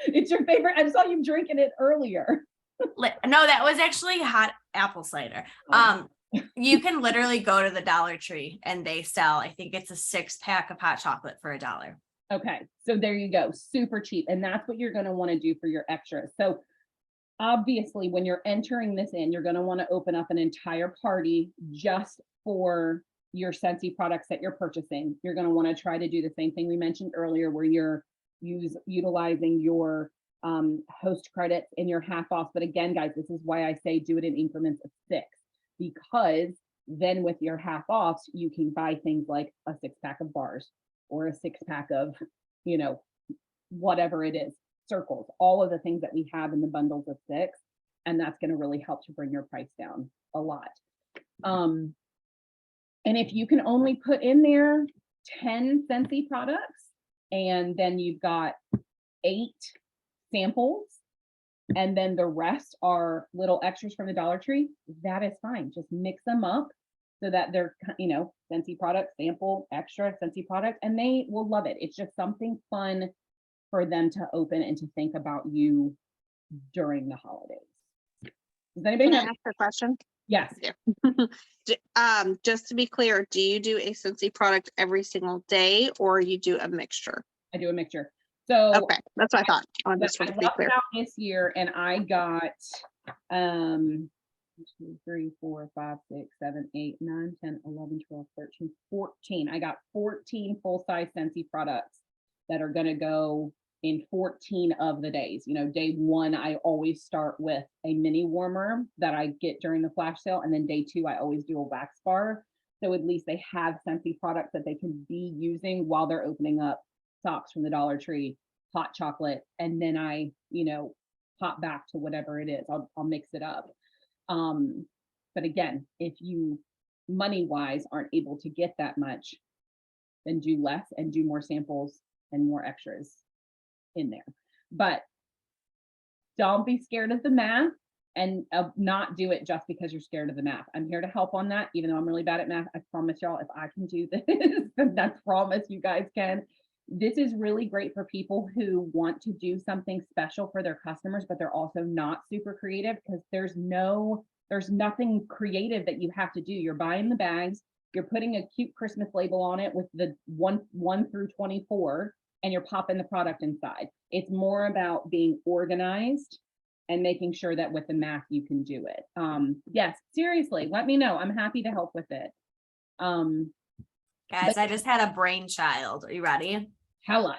it's your favorite. I saw you drinking it earlier. No, that was actually hot apple cider. You can literally go to the Dollar Tree and they sell, I think it's a 6-pack of hot chocolate for $1. Okay, so there you go, super cheap. And that's what you're going to want to do for your extras. So obviously when you're entering this in, you're going to want to open up an entire party just for your Scentsy products that you're purchasing. You're going to want to try to do the same thing we mentioned earlier, where you're utilizing your host credits and your half off. But again, guys, this is why I say do it in increments of 6, because then with your half offs, you can buy things like a 6-pack of bars or a 6-pack of, whatever it is, circles, all of the things that we have in the bundles of 6. And that's going to really help to bring your price down a lot. And if you can only put in there 10 Scentsy products, and then you've got 8 samples, and then the rest are little extras from the Dollar Tree, that is fine. Just mix them up so that they're, Scentsy product, sample, extra Scentsy product, and they will love it. It's just something fun for them to open and to think about you during the holidays. Does anybody Can I ask a question? Yes. Yeah. Just to be clear, do you do a Scentsy product every single day, or you do a mixture? I do a mixture. So okay, that's what I thought. I just want to be clear. Out this year, and I got 2, 3, 4, 5, 6, 7, 8, 9, 10, 11, 12, 13, 14. I got 14 full-size Scentsy products that are going to go in 14 of the days. You know, day one, I always start with a mini warmer that I get during the flash sale. And then day two, I always do a wax bar. So at least they have Scentsy products that they can be using while they're opening up socks from the Dollar Tree, hot chocolate. And then I, you know, pop back to whatever it is. I'll mix it up. But again, if you money-wise aren't able to get that much, then do less and do more samples and more extras in there. But don't be scared of the math and not do it just because you're scared of the math. I'm here to help on that, even though I'm really bad at math. I promise y'all, if I can do this, I promise you guys can. This is really great for people who want to do something special for their customers, but they're also not super creative because there's nothing creative that you have to do. You're buying the bags, you're putting a cute Christmas label on it with the 1 through 24, and you're popping the product inside. It's more about being organized and making sure that with the math you can do it. Yes, seriously, let me know. I'm happy to help with it. Guys, I just had a brainchild. Are you ready? Hella.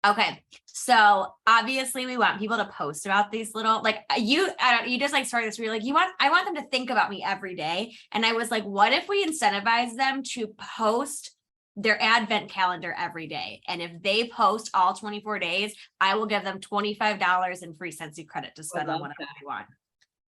Okay, so obviously we want people to post about these little, like you just like started this, where you're like, I want them to think about me every day. And I was like, what if we incentivize them to post their advent calendar every day? And if they post all 24 days, I will give them $25 in free Scentsy credit to spend on whatever they want.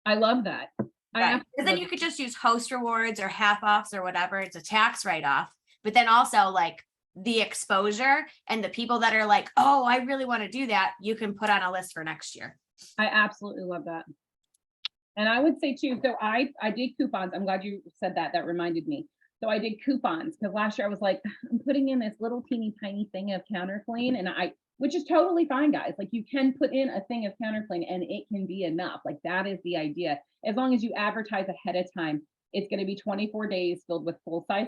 I love that. Right. Because then you could just use host rewards or half offs or whatever. It's a tax write-off. But then also like the exposure and the people that are like, oh, I really want to do that, you can put on a list for next year. I absolutely love that. And I would say too, so I did coupons. I'm glad you said that. That reminded me. So I did coupons because last year I was like, I'm putting in this little teeny tiny thing of counter clean, and which is totally fine, guys. Like you can put in a thing of counter clean and it can be enough. Like that is the idea. As long as you advertise ahead of time, it's going to be 24 days filled with full size.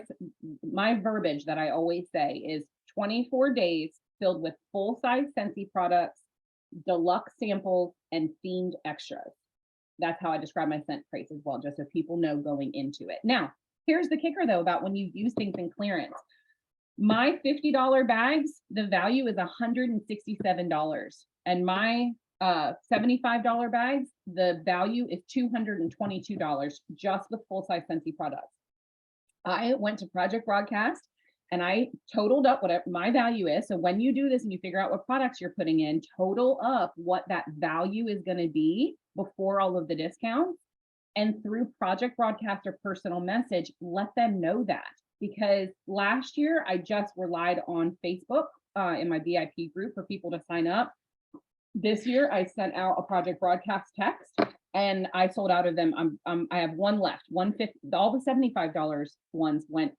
My verbiage that I always say is 24 days filled with full size Scentsy products, deluxe samples, and themed extras. That's how I describe my scent price as well, just so people know going into it. Now, here's the kicker though, about when you use things in clearance. My $50 bags, the value is $167. And my $75 bags, the value is $222 just with full-size Scentsy products. I went to Project Broadcast and I totaled up whatever my value is. So when you do this and you figure out what products you're putting in, total up what that value is going to be before all of the discounts. And through Project Broadcast or personal message, let them know that. Because last year I just relied on Facebook in my VIP group for people to sign up. This year I sent out a Project Broadcast text and I sold out of them. I have one left. All the $75 ones went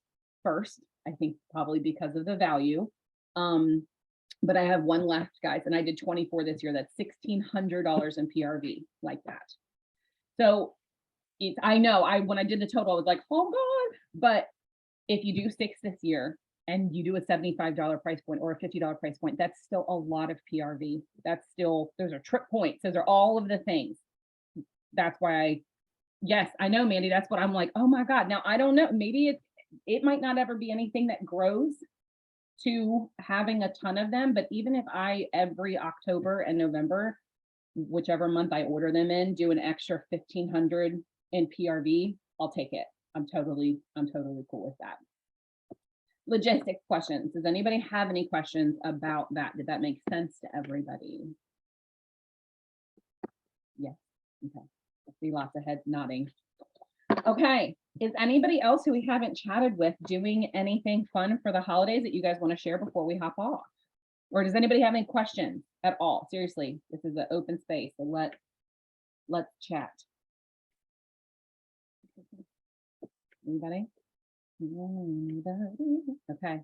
first, I think probably because of the value. But I have one left, guys, and I did 24 this year. That's $1,600 in PRV like that. So I know when I did the total, I was like, oh God, but if you do 6 this year and you do a $75 price point or a $50 price point, that's still a lot of PRV. Those are trip points. Those are all of the things. That's why yes, I know, Mandy, that's what I'm like, oh my God. Now I don't know, maybe it might not ever be anything that grows to having a ton of them, but even if I every October and November, whichever month I order them in, do an extra 1,500 in PRV, I'll take it. I'm totally cool with that. Logistics questions. Does anybody have any questions about that? Did that make sense to everybody? Yes. Okay. I see lots of heads nodding. Okay. Is anybody else who we haven't chatted with doing anything fun for the holidays that you guys want to share before we hop off? Or does anybody have any questions at all? Seriously, this is an open space, so let's chat. Anybody? Okay.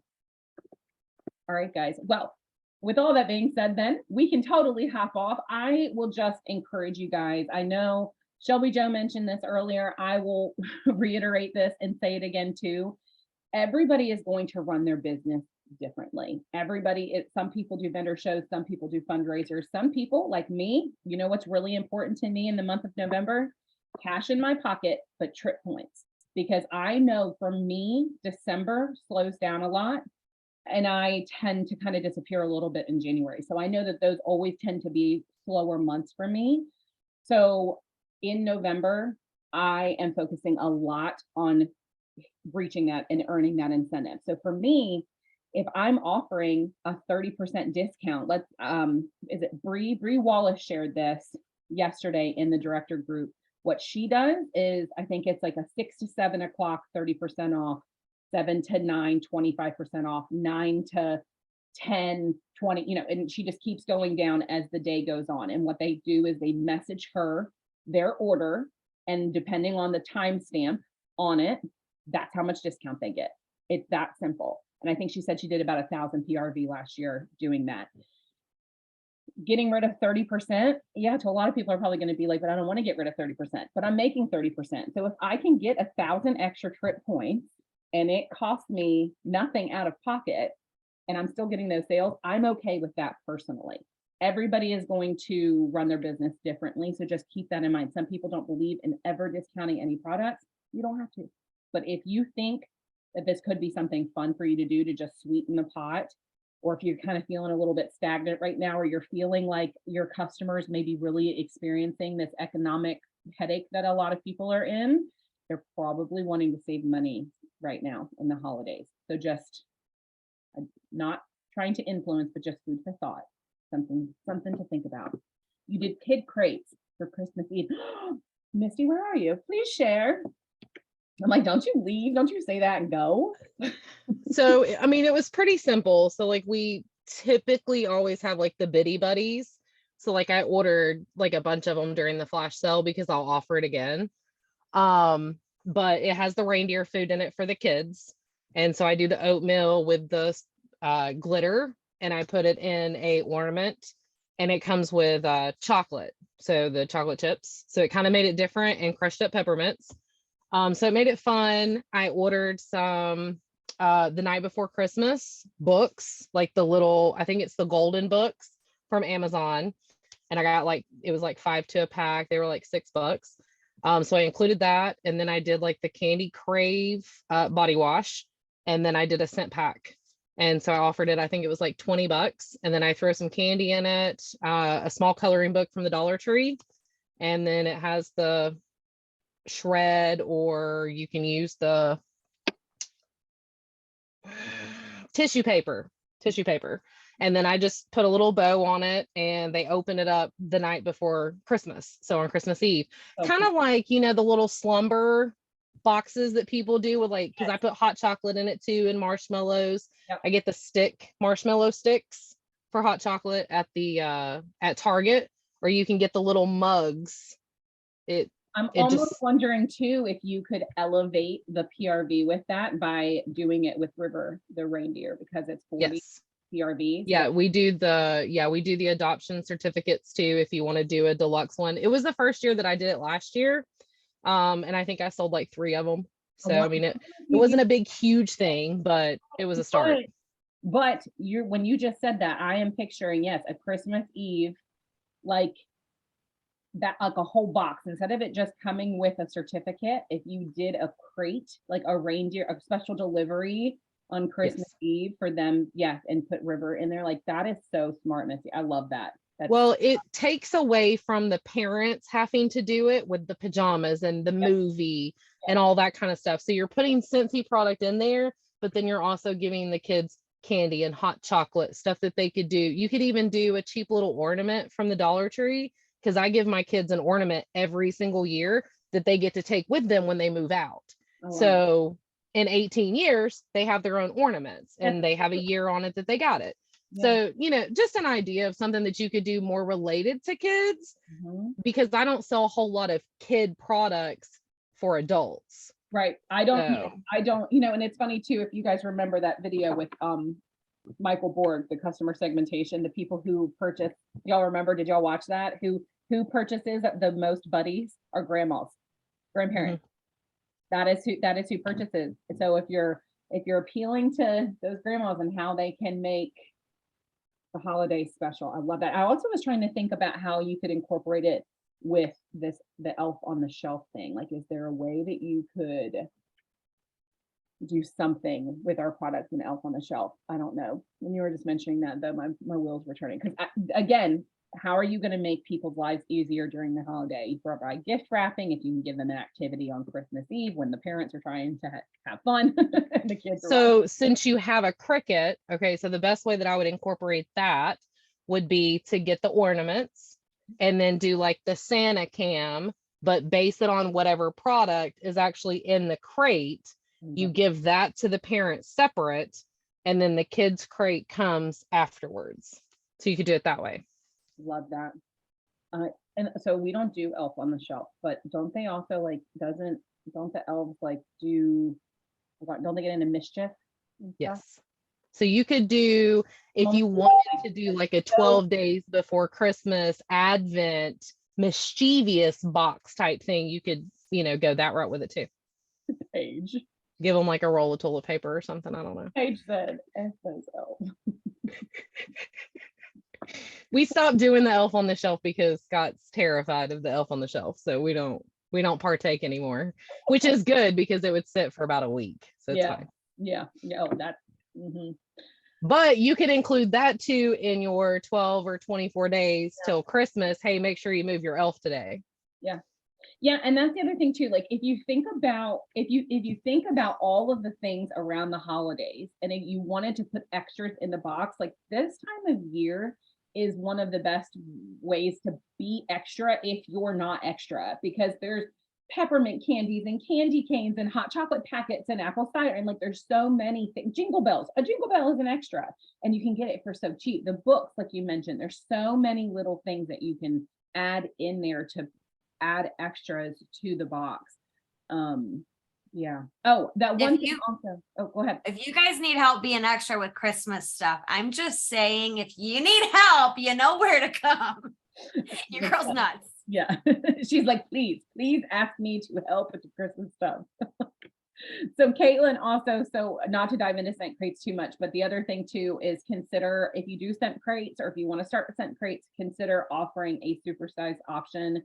All right, guys. Well, with all that being said, then we can totally hop off. I will just encourage you guys. I know Shelby Jo mentioned this earlier. I will reiterate this and say it again too. Everybody is going to run their business differently. Some people do vendor shows, some people do fundraisers, some people like me, you know what's really important to me in the month of November? cash in my pocket, but trip points. Because I know for me, December slows down a lot and I tend to kind of disappear a little bit in January. So I know that those always tend to be slower months for me. So in November, I am focusing a lot on reaching that and earning that incentive. So for me, if I'm offering a 30% discount, let's is it Bree Wallace shared this yesterday in the director group. What she does is I think it's like a 6 to 7 o'clock, 30% off, 7 to 9, 25% off, 9 to 10, 20, you know, and she just keeps going down as the day goes on. And what they do is they message her their order, and depending on the timestamp on it, that's how much discount they get. It's that simple. And I think she said she did about 1,000 PRV last year doing that. Getting rid of 30%, yeah, to a lot of people are probably going to be like, but I don't want to get rid of 30%, but I'm making 30%. So if I can get 1,000 extra trip points and it costs me nothing out of pocket and I'm still getting those sales, I'm okay with that personally. Everybody is going to run their business differently. So just keep that in mind. Some people don't believe in ever discounting any products. You don't have to. But if you think that this could be something fun for you to do to just sweeten the pot, or if you're kind of feeling a little bit stagnant right now, or you're feeling like your customers may be really experiencing this economic headache that a lot of people are in, they're probably wanting to save money right now in the holidays. So just not trying to influence, but just food for thought, something to think about. You did kid crates for Christmas Eve. Misty, where are you? Please share. I'm like, don't you leave? Don't you say that and go? So, I mean, it was pretty simple. So like we typically always have like the biddy buddies. So like I ordered like a bunch of them during the flash sale because I'll offer it again. But it has the reindeer food in it for the kids. And so I do the oatmeal with the glitter, and I put it in a ornament, and it comes with chocolate. So the chocolate chips. So it kind of made it different, and crushed up peppermints. So it made it fun. I ordered some the night before Christmas books, like the little, I think it's the golden books from Amazon. And I got like, it was like 5 to a pack. They were like $6. So I included that. And then I did like the Candy Crave body wash. And then I did a scent pack. And so I offered it, I think it was like $20. And then I throw some candy in it, a small coloring book from the Dollar Tree. And then it has the shred, or you can use the tissue paper. And then I just put a little bow on it, and they open it up the night before Christmas. So on Christmas Eve, kind of like, you know, the little slumber boxes that people do with like, because I put hot chocolate in it too, and marshmallows. Yep. I get the marshmallow sticks for hot chocolate at the at Target, or you can get the little mugs. I'm almost wondering too if you could elevate the PRV with that by doing it with River, the reindeer, because it's 40 PRV. Yeah, we do the adoption certificates too if you want to do a deluxe one. It was the first year that I did it last year. And I think I sold like 3 of them. So I mean, it wasn't a big huge thing, but it was a start. But when you just said that, I am picturing, yes, a Christmas Eve, like that, like a whole box, instead of it just coming with a certificate. If you did a crate, like a reindeer, a special delivery on Christmas Eve for them, yes, and put River in there, like that is so smart, Missy. I love that. Well, it takes away from the parents having to do it with the pajamas and the movie and all that kind of stuff. So you're putting Scentsy product in there, but then you're also giving the kids candy and hot chocolate, stuff that they could do. You could even do a cheap little ornament from the Dollar Tree, because I give my kids an ornament every single year that they get to take with them when they move out. Oh, wow. So in 18 years, they have their own ornaments, and they have a year on it that they got it. Yeah. So, you know, just an idea of something that you could do more related to kids, because I don't sell a whole lot of kid products for adults. Right. I don't, you know, and it's funny too, if you guys remember that video with Michael Borg, the customer segmentation, the people who purchase, y'all remember, did y'all watch that? Who purchases the most buddies are grandparents. That is who purchases. So if you're appealing to those grandmas and how they can make the holiday special, I love that. I also was trying to think about how you could incorporate it with the elf on the shelf thing. Like, is there a way that you could do something with our products and elf on the shelf? I don't know. When you were just mentioning that, though, my wheels were turning. Because again, how are you going to make people's lives easier during the holiday? You provide gift wrapping if you can give them an activity on Christmas Eve when the parents are trying to have fun and the kids are So since you have a Cricut, okay, so the best way that I would incorporate that would be to get the ornaments and then do like the Santa cam, but base it on whatever product is actually in the crate. You give that to the parents separate, and then the kids crate comes afterwards. So you could do it that way. Love that. And so we don't do elf on the shelf, but don't they also like, don't the elves like don't they get into mischief? and stuff? Yes. So you could do, if you wanted to do like a 12 days before Christmas Advent mischievous box type thing, you could, go that route with it too. Paige. Give them like a roll of toilet paper or something. I don't know. Paige said, F those elves. We stopped doing the elf on the shelf because Scott's terrified of the elf on the shelf. So we don't partake anymore, which is good because it would sit for about a week. So it's fine. Yeah. Oh, that. But you could include that too in your 12 or 24 days till Christmas. Hey, make sure you move your elf today. Yeah, and that's the other thing too. Like, if you think about all of the things around the holidays, and if you wanted to put extras in the box, like this time of year is one of the best ways to be extra if you're not extra, because there's peppermint candies and candy canes and hot chocolate packets and apple cider, and like there's so many things. Jingle bells, a jingle bell is an extra, and you can get it for so cheap. The books, like you mentioned, there's so many little things that you can add in there to add extras to the box. Yeah. Oh, that one thing also. Oh, go ahead. If you guys need help being extra with Christmas stuff, I'm just saying, if you need help, you know where to come. Your girl's nuts. Yeah. She's like, please ask me to help with the Christmas stuff. So Caitlin also, so not to dive into scent crates too much, but the other thing too is consider, if you do scent crates, or if you want to start with scent crates, consider offering a supersized option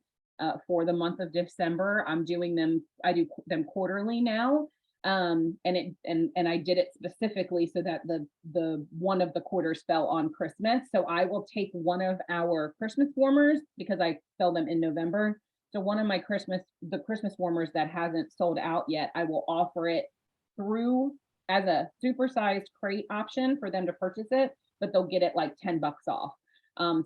for the month of December. I do them quarterly now. And I did it specifically so that the one of the quarters fell on Christmas. So I will take one of our Christmas warmers, because I sell them in November. So one of my Christmas warmers that hasn't sold out yet, I will offer it through as a supersized crate option for them to purchase it, but they'll get it like $10 off.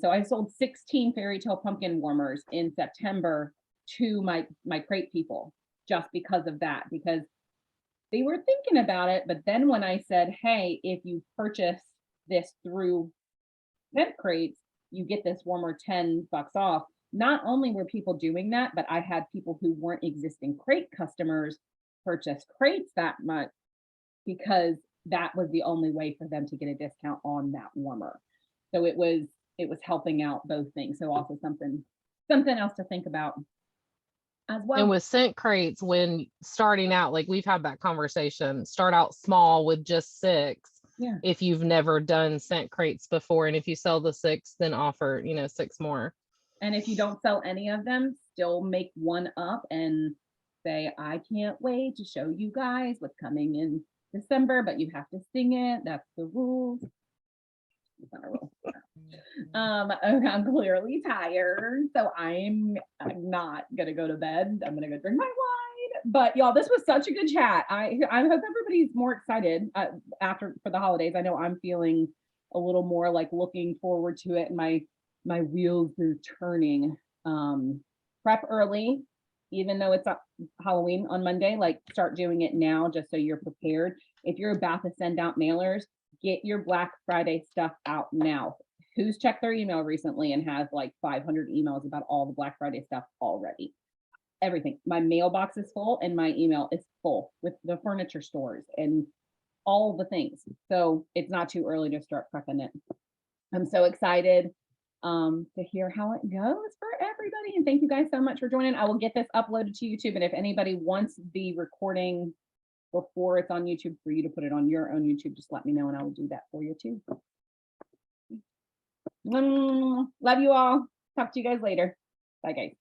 So I sold 16 fairy tale pumpkin warmers in September to my crate people, just because of that, because they were thinking about it. But then when I said, hey, if you purchase this through scent crates, you get this warmer $10 off. Not only were people doing that, but I had people who weren't existing crate customers purchase crates that much, because that was the only way for them to get a discount on that warmer. So it was helping out both things. So also something else to think about as well. And with scent crates, when starting out, like we've had that conversation, start out small with just 6. Yeah. If you've never done scent crates before, and if you sell the 6, then offer, 6 more. And if you don't sell any of them, still make one up and say, I can't wait to show you guys what's coming in December, but you have to sing it. That's the rules. It's not a rule. I'm clearly tired, so I'm not gonna go to bed. I'm gonna go drink my wine. But y'all, this was such a good chat. I hope everybody's more excited for the holidays. I know I'm feeling a little more like looking forward to it, and my wheels are turning. Prep early, even though it's Halloween on Monday. Like, start doing it now, just so you're prepared. If you're about to send out mailers, get your Black Friday stuff out now. Who's checked their email recently and has like 500 emails about all the Black Friday stuff already? Everything. My mailbox is full and my email is full with the furniture stores and all the things. So it's not too early to start prepping it. I'm so excited to hear how it goes for everybody. And thank you guys so much for joining. I will get this uploaded to YouTube. And if anybody wants the recording before it's on YouTube for you to put it on your own YouTube, just let me know and I will do that for you too. Love you all. Talk to you guys later. Bye guys.